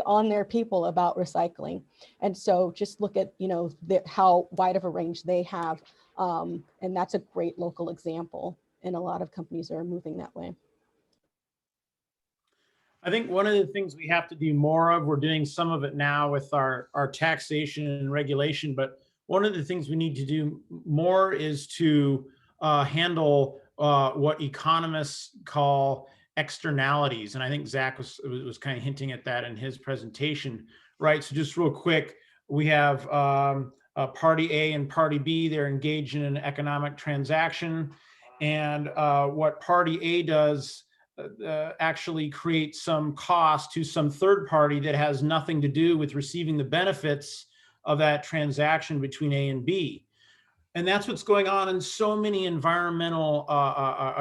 on their people about recycling. And so just look at, you know, how wide of a range they have. And that's a great local example. And a lot of companies are moving that way. I think one of the things we have to do more of, we're doing some of it now with our taxation and regulation, but one of the things we need to do more is to handle what economists call externalities. And I think Zach was kind of hinting at that in his presentation, right? So just real quick, we have Party A and Party B, they're engaged in an economic transaction. And what Party A does actually create some cost to some third party that has nothing to do with receiving the benefits of that transaction between A and B. And that's what's going on in so many environmental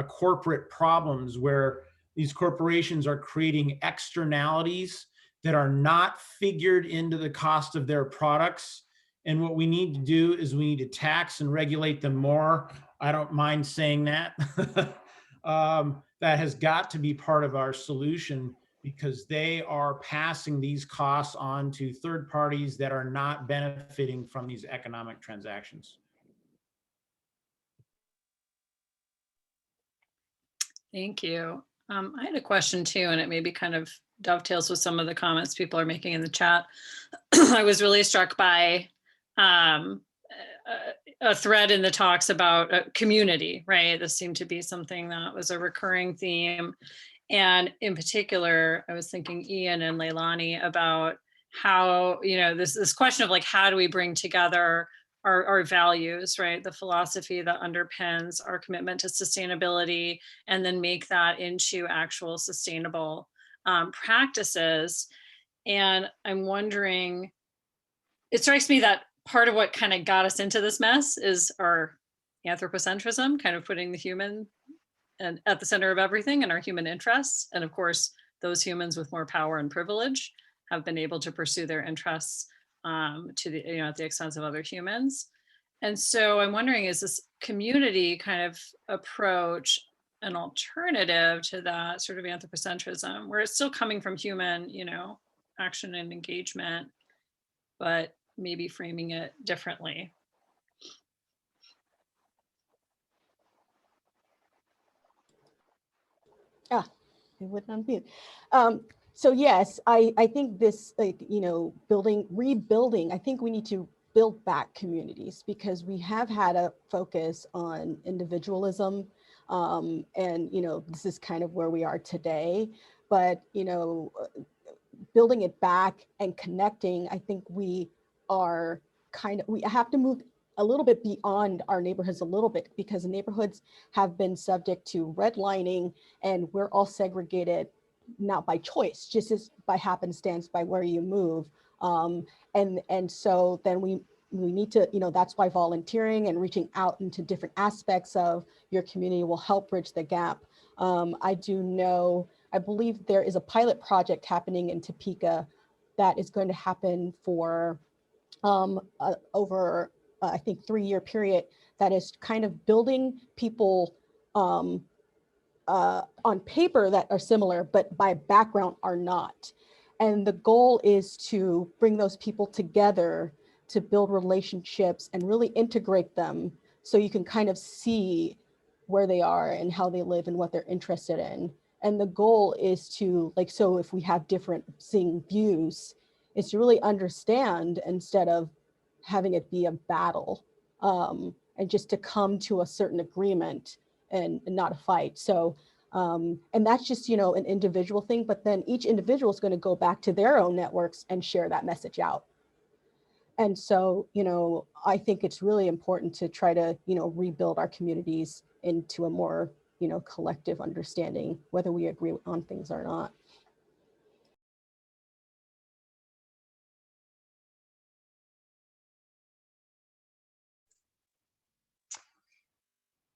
corporate problems, where these corporations are creating externalities that are not figured into the cost of their products. And what we need to do is we need to tax and regulate them more. I don't mind saying that. That has got to be part of our solution, because they are passing these costs on to third parties that are not benefiting from these economic transactions. Thank you. I had a question too, and it maybe kind of dovetails with some of the comments people are making in the chat. I was really struck by a thread in the talks about community, right? This seemed to be something that was a recurring theme. And in particular, I was thinking Ian and Leilani about how, you know, this question of like, how do we bring together our values, right? The philosophy that underpins our commitment to sustainability, and then make that into actual sustainable practices. And I'm wondering, it strikes me that part of what kind of got us into this mess is our anthropocentrism, kind of putting the human and at the center of everything and our human interests. And of course, those humans with more power and privilege have been able to pursue their interests to the, you know, at the expense of other humans. And so I'm wondering, is this community kind of approach an alternative to that sort of anthropocentrism, where it's still coming from human, you know, action and engagement, but maybe framing it differently? Ah, it wouldn't unmute. So yes, I think this, like, you know, rebuilding, I think we need to build back communities, because we have had a focus on individualism. And, you know, this is kind of where we are today, but, you know, building it back and connecting, I think we are we have to move a little bit beyond our neighborhoods a little bit, because neighborhoods have been subject to redlining, and we're all segregated, not by choice, just as by happenstance, by where you move. And so then we need to, you know, that's why volunteering and reaching out into different aspects of your community will help bridge the gap. I believe there is a pilot project happening in Topeka that is going to happen for over, I think, 3-year period, that is kind of building people on paper that are similar, but by background are not. And the goal is to bring those people together to build relationships and really integrate them, so you can kind of see where they are and how they live and what they're interested in. And the goal is to, like, so if we have different views, is to really understand instead of having it be a battle, and just to come to a certain agreement and not a fight. So, and that's just, you know, an individual thing, but then each individual is going to go back to their own networks and share that message out. And so, you know, I think it's really important to try to, you know, rebuild our communities into a more, you know, collective understanding, whether we agree on things or not.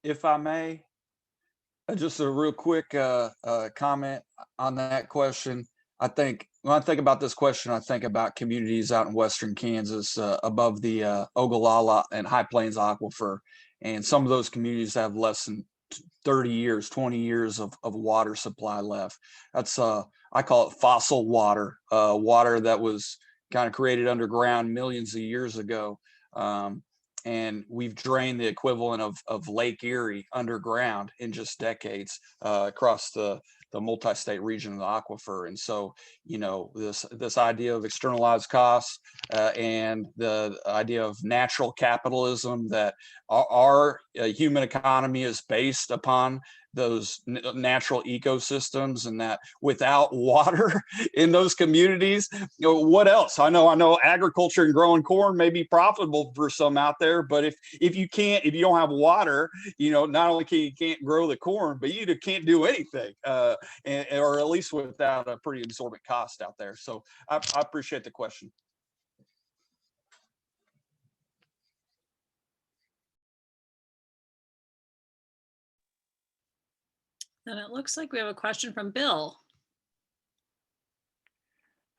If I may, just a real quick comment on that question. I think when I think about this question, I think about communities out in western Kansas above the Ogallala and High Plains Aquifer. And some of those communities have less than 30 years, 20 years of water supply left. That's, I call it fossil water, water that was kind of created underground millions of years ago. And we've drained the equivalent of Lake Erie underground in just decades across the multi-state region of the aquifer. And so, you know, this idea of externalized costs and the idea of natural capitalism, that our human economy is based upon those natural ecosystems, and that without water in those communities, you know, what else? I know agriculture and growing corn may be profitable for some out there, but if you don't have water, you know, not only can't grow the corn, but you can't do anything, or at least without a pretty exorbitant cost out there. So I appreciate the question. And it looks like we have a question from Bill.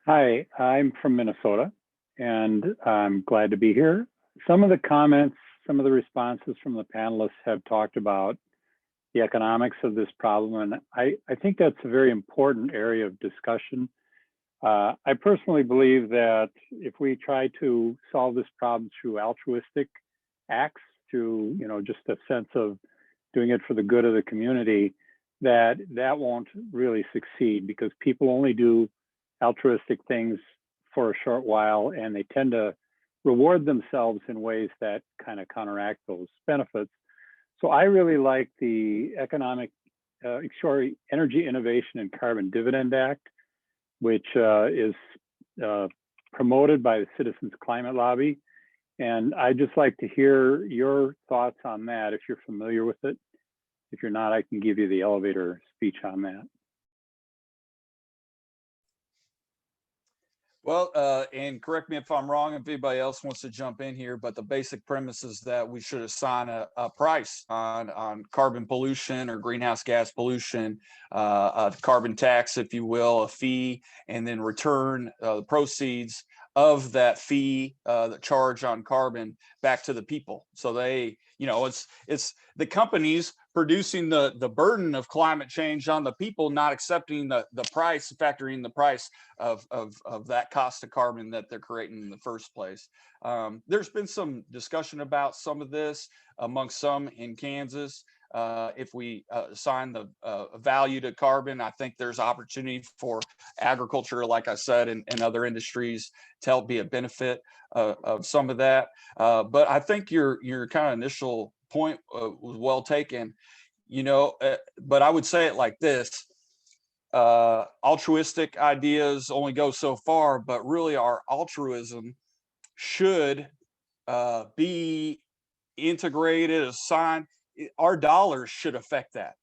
Hi, I'm from Minnesota, and I'm glad to be here. Some of the comments, some of the responses from the panelists have talked about the economics of this problem, and I think that's a very important area of discussion. I personally believe that if we try to solve this problem through altruistic acts, through just a sense of doing it for the good of the community, that won't really succeed, because people only do altruistic things for a short while, and they tend to reward themselves in ways that kind of counteract those benefits. So I really like the Energy Innovation and Carbon Dividend Act, which is promoted by the Citizens Climate Lobby. And I'd just like to hear your thoughts on that, if you're familiar with it. If you're not, I can give you the elevator speech on that. Well, and correct me if I'm wrong, if anybody else wants to jump in here, but the basic premise is that we should assign a price on carbon pollution or greenhouse gas pollution, a carbon tax, if you will, a fee, and then return the proceeds of that fee, the charge on carbon, back to the people. So they, it's the companies producing the burden of climate change on the people, not accepting the price, factoring the price of that cost of carbon that they're creating in the first place. There's been some discussion about some of this amongst some in Kansas. If we assign the value to carbon, I think there's opportunity for agriculture, like I said, and other industries to help be a benefit of some of that. But I think your kind of initial point was well taken, but I would say it like this. Altruistic ideas only go so far, but really our altruism should be integrated, assigned. Our dollars should affect that,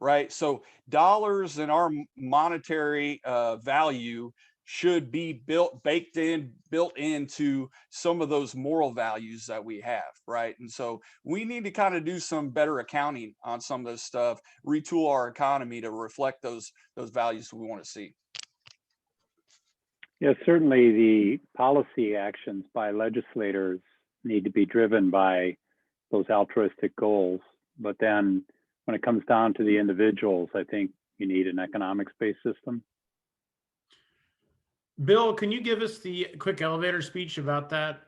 right? So dollars and our monetary value should be built into some of those moral values that we have, right? And so we need to kind of do some better accounting on some of this stuff, retool our economy to reflect those values we want to see. Yeah, certainly the policy actions by legislators need to be driven by those altruistic goals. But then when it comes down to the individuals, I think you need an economics-based system. Bill, can you give us the quick elevator speech about that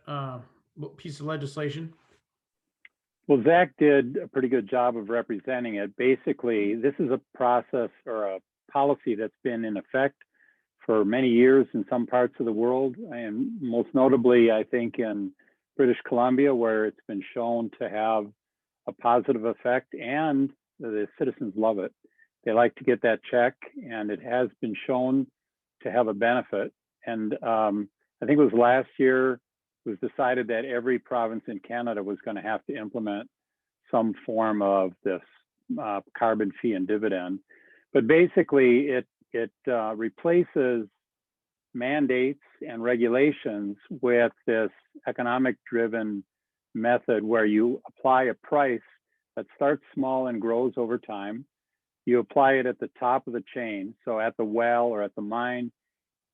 piece of legislation? Well, Zack did a pretty good job of representing it. Basically, this is a process or a policy that's been in effect for many years in some parts of the world, and most notably, I think, in British Columbia, where it's been shown to have a positive effect, and the citizens love it. They like to get that check, and it has been shown to have a benefit. And I think it was last year, it was decided that every province in Canada was going to have to implement some form of this carbon fee and dividend. But basically, it replaces mandates and regulations with this economic-driven method where you apply a price that starts small and grows over time. You apply it at the top of the chain, so at the well or at the mine.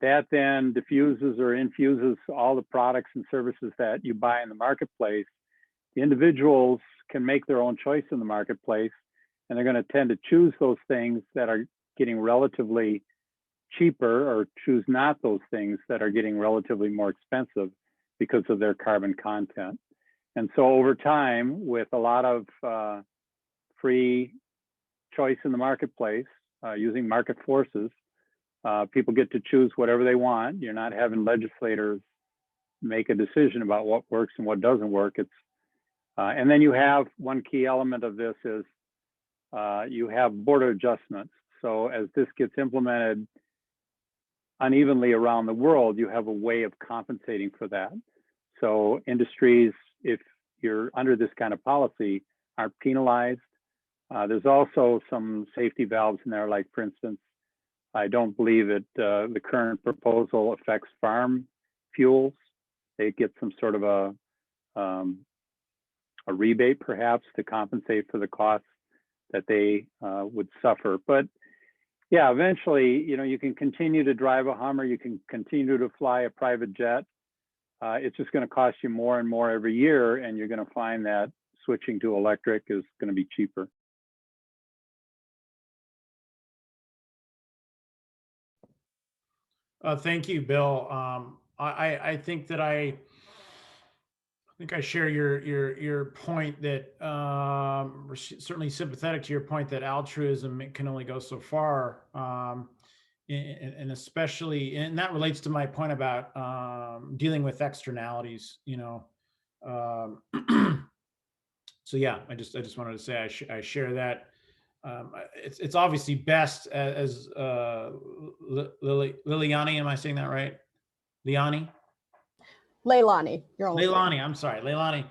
That then diffuses or infuses all the products and services that you buy in the marketplace. The individuals can make their own choice in the marketplace, and they're going to tend to choose those things that are getting relatively cheaper, or choose not those things that are getting relatively more expensive because of their carbon content. And so over time, with a lot of free choice in the marketplace, using market forces, people get to choose whatever they want. You're not having legislators make a decision about what works and what doesn't work. It's and then you have one key element of this is you have border adjustments. So as this gets implemented unevenly around the world, you have a way of compensating for that. So industries, if you're under this kind of policy, aren't penalized. There's also some safety valves in there, like for instance, I don't believe that the current proposal affects farm fuels. They get some sort of a rebate perhaps to compensate for the costs that they would suffer. But yeah, eventually, you know, you can continue to drive a Hummer, you can continue to fly a private jet. It's just going to cost you more and more every year, and you're going to find that switching to electric is going to be cheaper. Thank you, Bill. I think that I share your point that we're certainly sympathetic to your point that altruism can only go so far, and especially, and that relates to my point about dealing with externalities. You know, so yeah, I just wanted to say I share that. It's obviously best as Leilani, am I saying that right? Leilani, you're almost there. Leilani, I'm sorry, Leilani.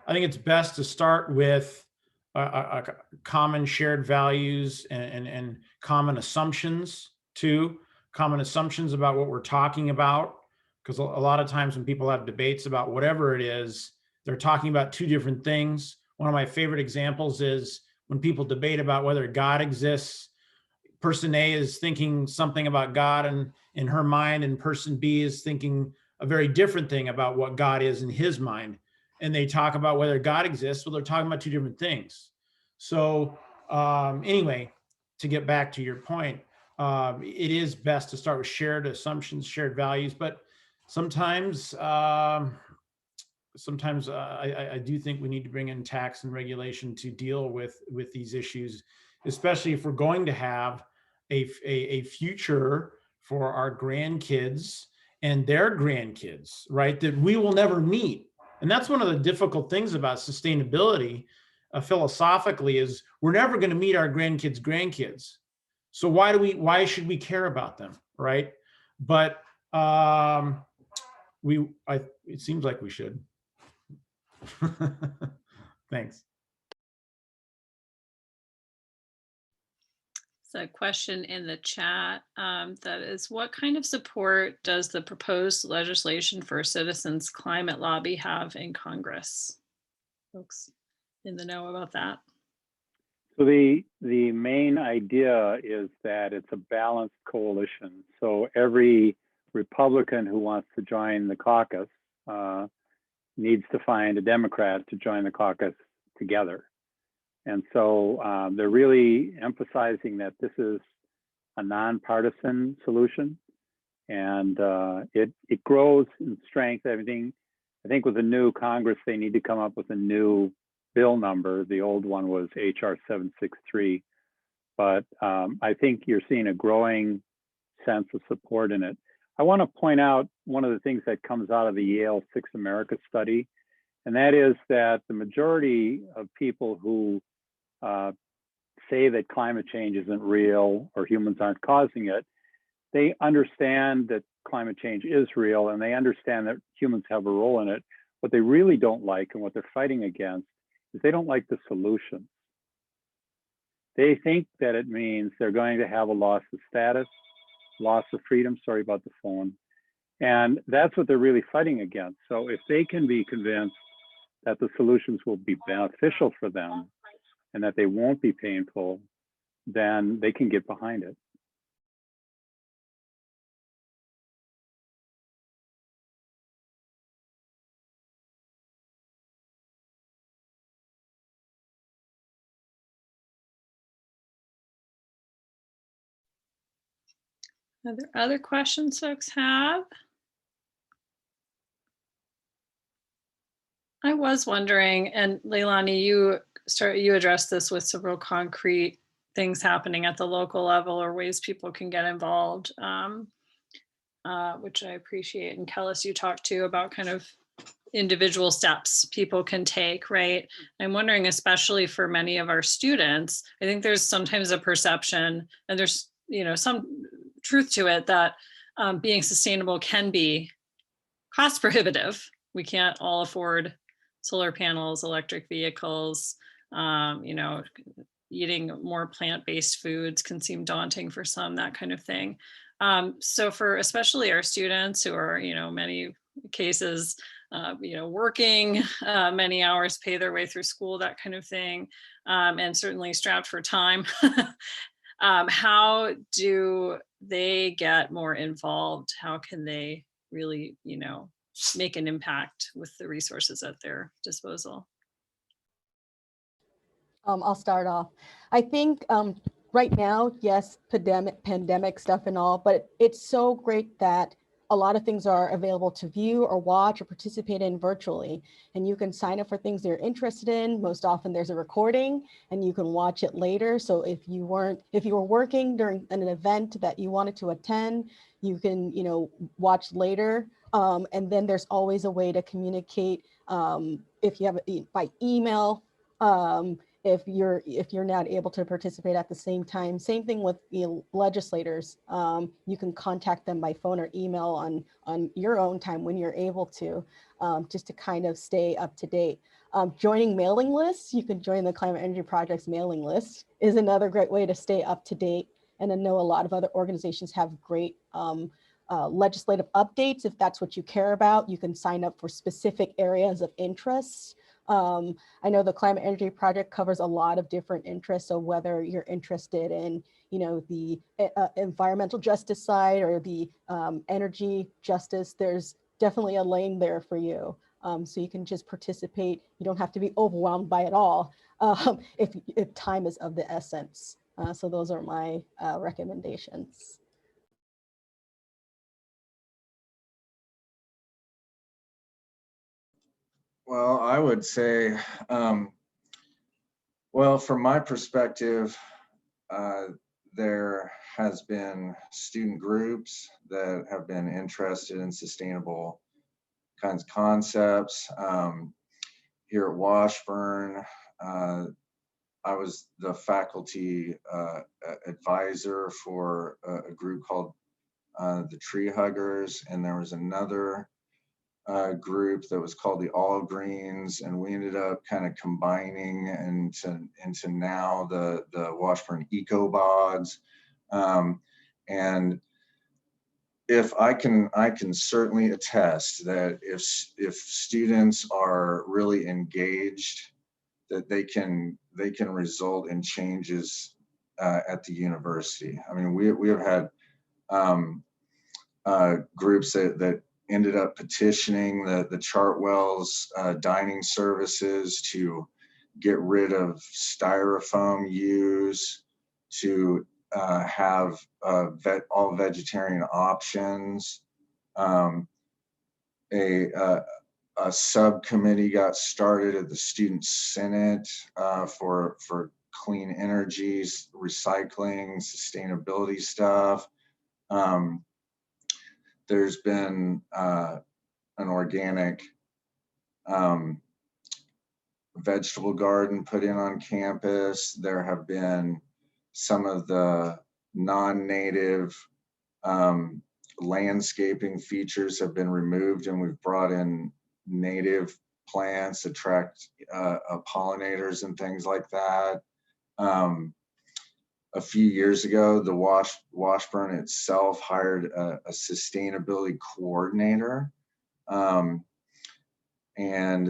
I think it's best to start with a common shared values and common assumptions too. Common assumptions about what we're talking about, because a lot of times when people have debates about whatever it is, they're talking about two different things. One of my favorite examples is when people debate about whether God exists. Person A is thinking something about God and in her mind, and person B is thinking a very different thing about what God is in his mind. And they talk about whether God exists. Well, they're talking about two different things. So anyway, to get back to your point, it is best to start with shared assumptions, shared values, but sometimes I do think we need to bring in tax and regulation to deal with these issues, especially if we're going to have a future for our grandkids and their grandkids, right? That we will never meet. And that's one of the difficult things about sustainability philosophically is we're never going to meet our grandkids. So why should we care about them, right? But it seems like we should. Thanks. So a question in the chat that is, what kind of support does the proposed legislation for citizens climate lobby have in Congress? Folks in the know about that? So the main idea is that it's a balanced coalition. So every Republican who wants to join the caucus needs to find a Democrat to join the caucus together. And so they're really emphasizing that this is a nonpartisan solution, and it grows in strength. I think with the new Congress, they need to come up with a new bill number. The old one was HR 763, but I think you're seeing a growing sense of support in it. I want to point out one of the things that comes out of the Yale Six America study, and that is that the majority of people who say that climate change isn't real or humans aren't causing it, they understand that climate change is real and they understand that humans have a role in it. What they really don't like and what they're fighting against is they don't like the solution. They think that it means they're going to have a loss of status, loss of freedom, sorry about the phone, and that's what they're really fighting against. So if they can be convinced that the solutions will be beneficial for them and that they won't be painful, then they can get behind it. Are there other questions folks have? I was wondering, and Leilani, you addressed this with some real concrete things happening at the local level or ways people can get involved, which I appreciate. And Kellis, you talked to about kind of individual steps people can take, right? I'm wondering, especially for many of our students, I think there's sometimes a perception, and there's some truth to it, that being sustainable can be cost prohibitive. We can't all afford solar panels, electric vehicles, eating more plant-based foods can seem daunting for some, that kind of thing. So for especially our students who are, many cases, working many hours, pay their way through school, that kind of thing, and certainly strapped for time. How do they get more involved? How can they really, make an impact with the resources at their disposal? I'll start off. I think right now, yes, pandemic stuff and all, but it's so great that a lot of things are available to view or watch or participate in virtually. And you can sign up for things that you're interested in. Most often there's a recording and you can watch it later. So if you were working during an event that you wanted to attend, you can, watch later. And then there's always a way to communicate if you have by email. If you're not able to participate at the same time. Same thing with legislators. You can contact them by phone or email on your own time when you're able to, just to kind of stay up to date. Joining mailing lists, you can join the Climate Energy Project's mailing list is another great way to stay up to date. And I know a lot of other organizations have great legislative updates. If that's what you care about, you can sign up for specific areas of interest. I know the Climate Energy Project covers a lot of different interests. So whether you're interested in, the environmental justice side or the energy justice, there's definitely a lane there for you. So you can just participate. You don't have to be overwhelmed by it all if time is of the essence. So those are my recommendations. Well, I would say, well, from my perspective, there has been student groups that have been interested in sustainable kinds of concepts. Here at Washburn, I was the faculty advisor for a group called the Tree Huggers, and there was another group that was called the All Greens, and we ended up kind of combining into now the Washburn Eco Bods. And if I can certainly attest that if students are really engaged, that they can result in changes at the university. I mean, we have had groups that ended up petitioning the Chartwell's dining services to get rid of styrofoam use, to have all vegetarian options. A subcommittee got started at the Student Senate for clean energies, recycling, sustainability stuff. There's been an organic vegetable garden put in on campus. There have been some of the non-native landscaping features have been removed, and we've brought in native plants, attract pollinators and things like that. A few years ago, the Washburn itself hired a sustainability coordinator. And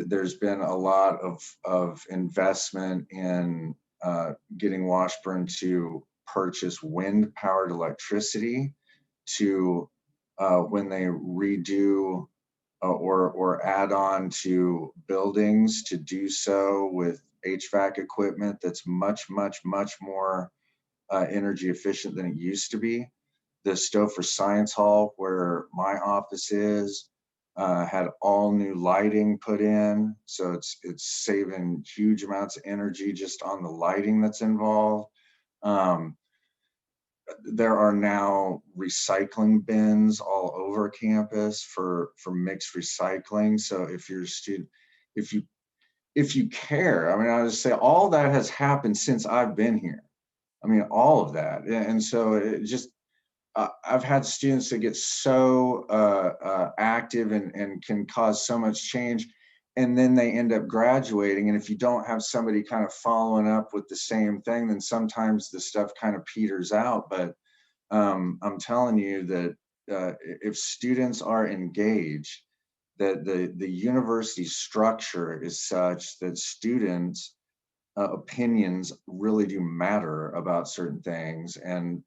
there's been a lot of investment in getting Washburn to purchase wind-powered electricity to when they redo or add on to buildings, to do so with HVAC equipment that's much, much, much more energy efficient than it used to be. The Stouffer Science Hall, where my office is, had all new lighting put in, so it's saving huge amounts of energy just on the lighting that's involved. There are now recycling bins all over campus for mixed recycling. So if you're a student, if you care, I mean, I would say all that has happened since I've been here. I mean, all of that. And so it just, I've had students that get so active and can cause so much change, and then they end up graduating. And if you don't have somebody kind of following up with the same thing, then sometimes the stuff kind of peters out. But I'm telling you that if students are engaged, that the university structure is such that students' opinions really do matter about certain things, and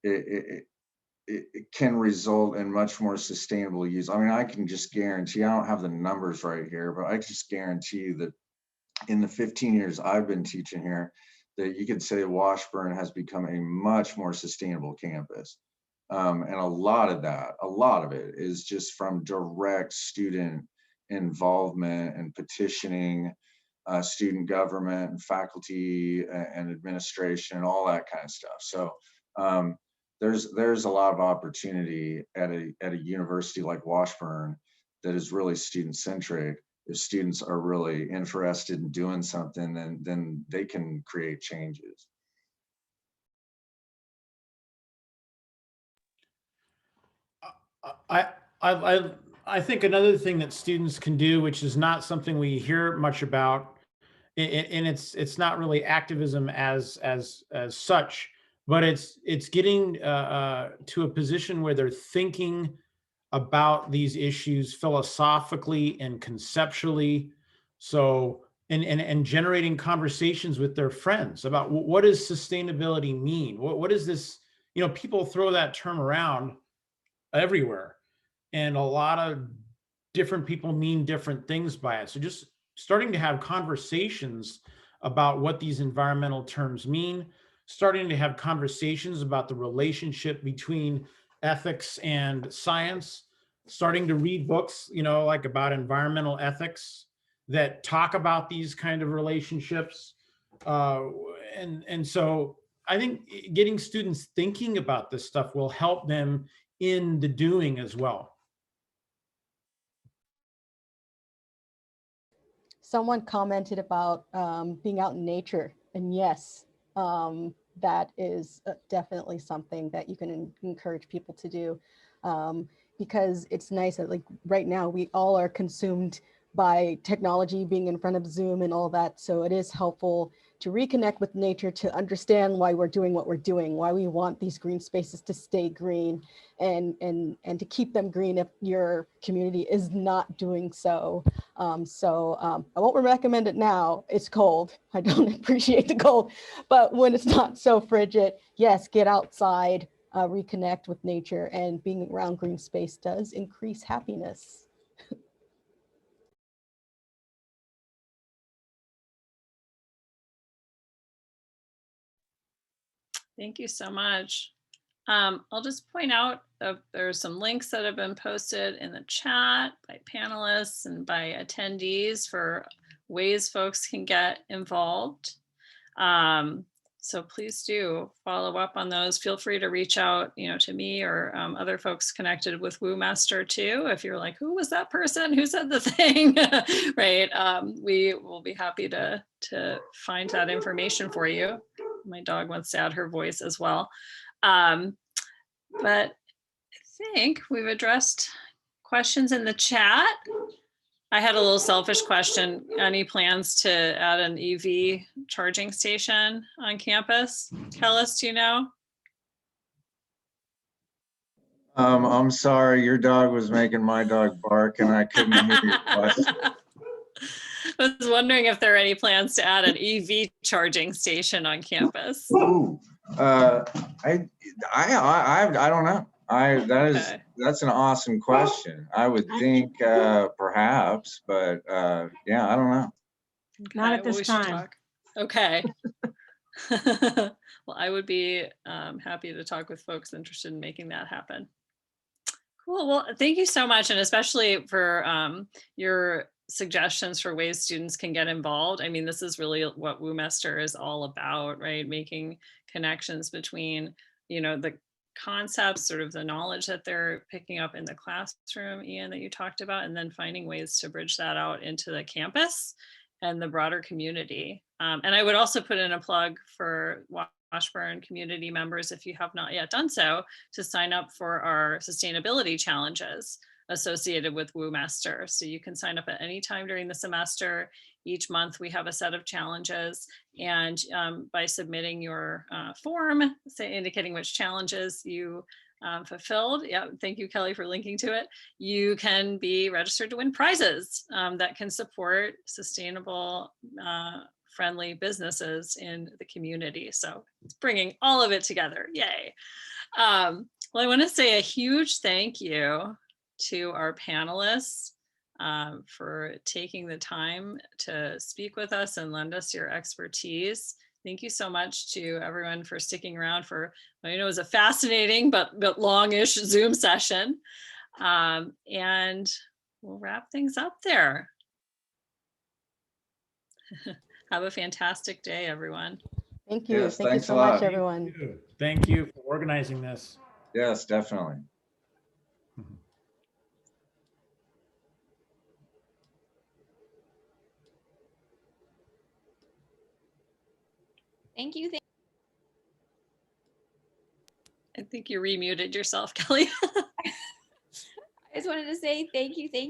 it can result in much more sustainable use. I mean, I can just guarantee, I don't have the numbers right here, but I just guarantee that in the 15 years I've been teaching here, that you could say Washburn has become a much more sustainable campus. And a lot of it is just from direct student involvement and petitioning, student government and faculty and administration and all that kind of stuff. So there's a lot of opportunity at a university like Washburn that is really student centric. If students are really interested in doing something, then they can create changes. I think another thing that students can do, which is not something we hear much about, and it's not really activism as such, but it's getting to a position where they're thinking about these issues philosophically and conceptually. So and generating conversations with their friends about what does sustainability mean? What is this? You know, people throw that term around everywhere, and a lot of different people mean different things by it. So just starting to have conversations about what these environmental terms mean, starting to have conversations about the relationship between ethics and science, starting to read books, you know, like about environmental ethics that talk about these kind of relationships. And so I think getting students thinking about this stuff will help them in the doing as well. Someone commented about being out in nature, and yes, that is definitely something that you can encourage people to do, because it's nice that, like, right now we all are consumed by technology, being in front of Zoom and all that. So it is helpful to reconnect with nature, to understand why we're doing what we're doing, why we want these green spaces to stay green, and to keep them green if your community is not doing so. I won't recommend it now. It's cold. I don't appreciate the cold, but when it's not so frigid, yes, get outside, reconnect with nature, and being around green space does increase happiness. Thank you so much. I'll just point out there's some links that have been posted in the chat by panelists and by attendees for ways folks can get involved. So please do follow up on those. Feel free to reach out, you know, to me or other folks connected with WUmester too. If you're like, who was that person who said the thing, right? We will be happy to find that information for you. My dog wants to add her voice as well. But I think we've addressed questions in the chat. I had a little selfish question. Any plans to add an EV charging station on campus? Kellis, do you know? I'm sorry, your dog was making my dog bark and I couldn't hear your question. I was wondering if there are any plans to add an EV charging station on campus. Ooh, I don't know. That's an awesome question. I would think perhaps, but yeah, I don't know. Okay, Not at this time. Okay. Well, I would be happy to talk with folks interested in making that happen. Cool. Well, thank you so much, and especially for your suggestions for ways students can get involved. I mean, this is really what WUmester is all about, right? Making connections between, you know, the concepts, sort of the knowledge that they're picking up in the classroom, Ian, that you talked about, and then finding ways to bridge that out into the campus and the broader community. And I would also put in a plug for Washburn community members, if you have not yet done so, to sign up for our sustainability challenges associated with WUmester. So you can sign up at any time during the semester. Each month we have a set of challenges, and by submitting your form, say indicating which challenges you fulfilled. Yeah, thank you, Kelly, for linking to it. You can be registered to win prizes that can support sustainable, friendly businesses in the community. So it's bringing all of it together. Yay. Well, I want to say a huge thank you to our panelists for taking the time to speak with us and lend us your expertise. Thank you so much to everyone for sticking around for what I know is a fascinating but longish Zoom session. And we'll wrap things up there. Have a fantastic day, everyone. Thank you. Yes, Thank you thanks a so much, lot. everyone. Thank you for organizing this. Yes, definitely. Thank you. I think you remuted yourself, Kelly. I just wanted to say thank you. Thank you.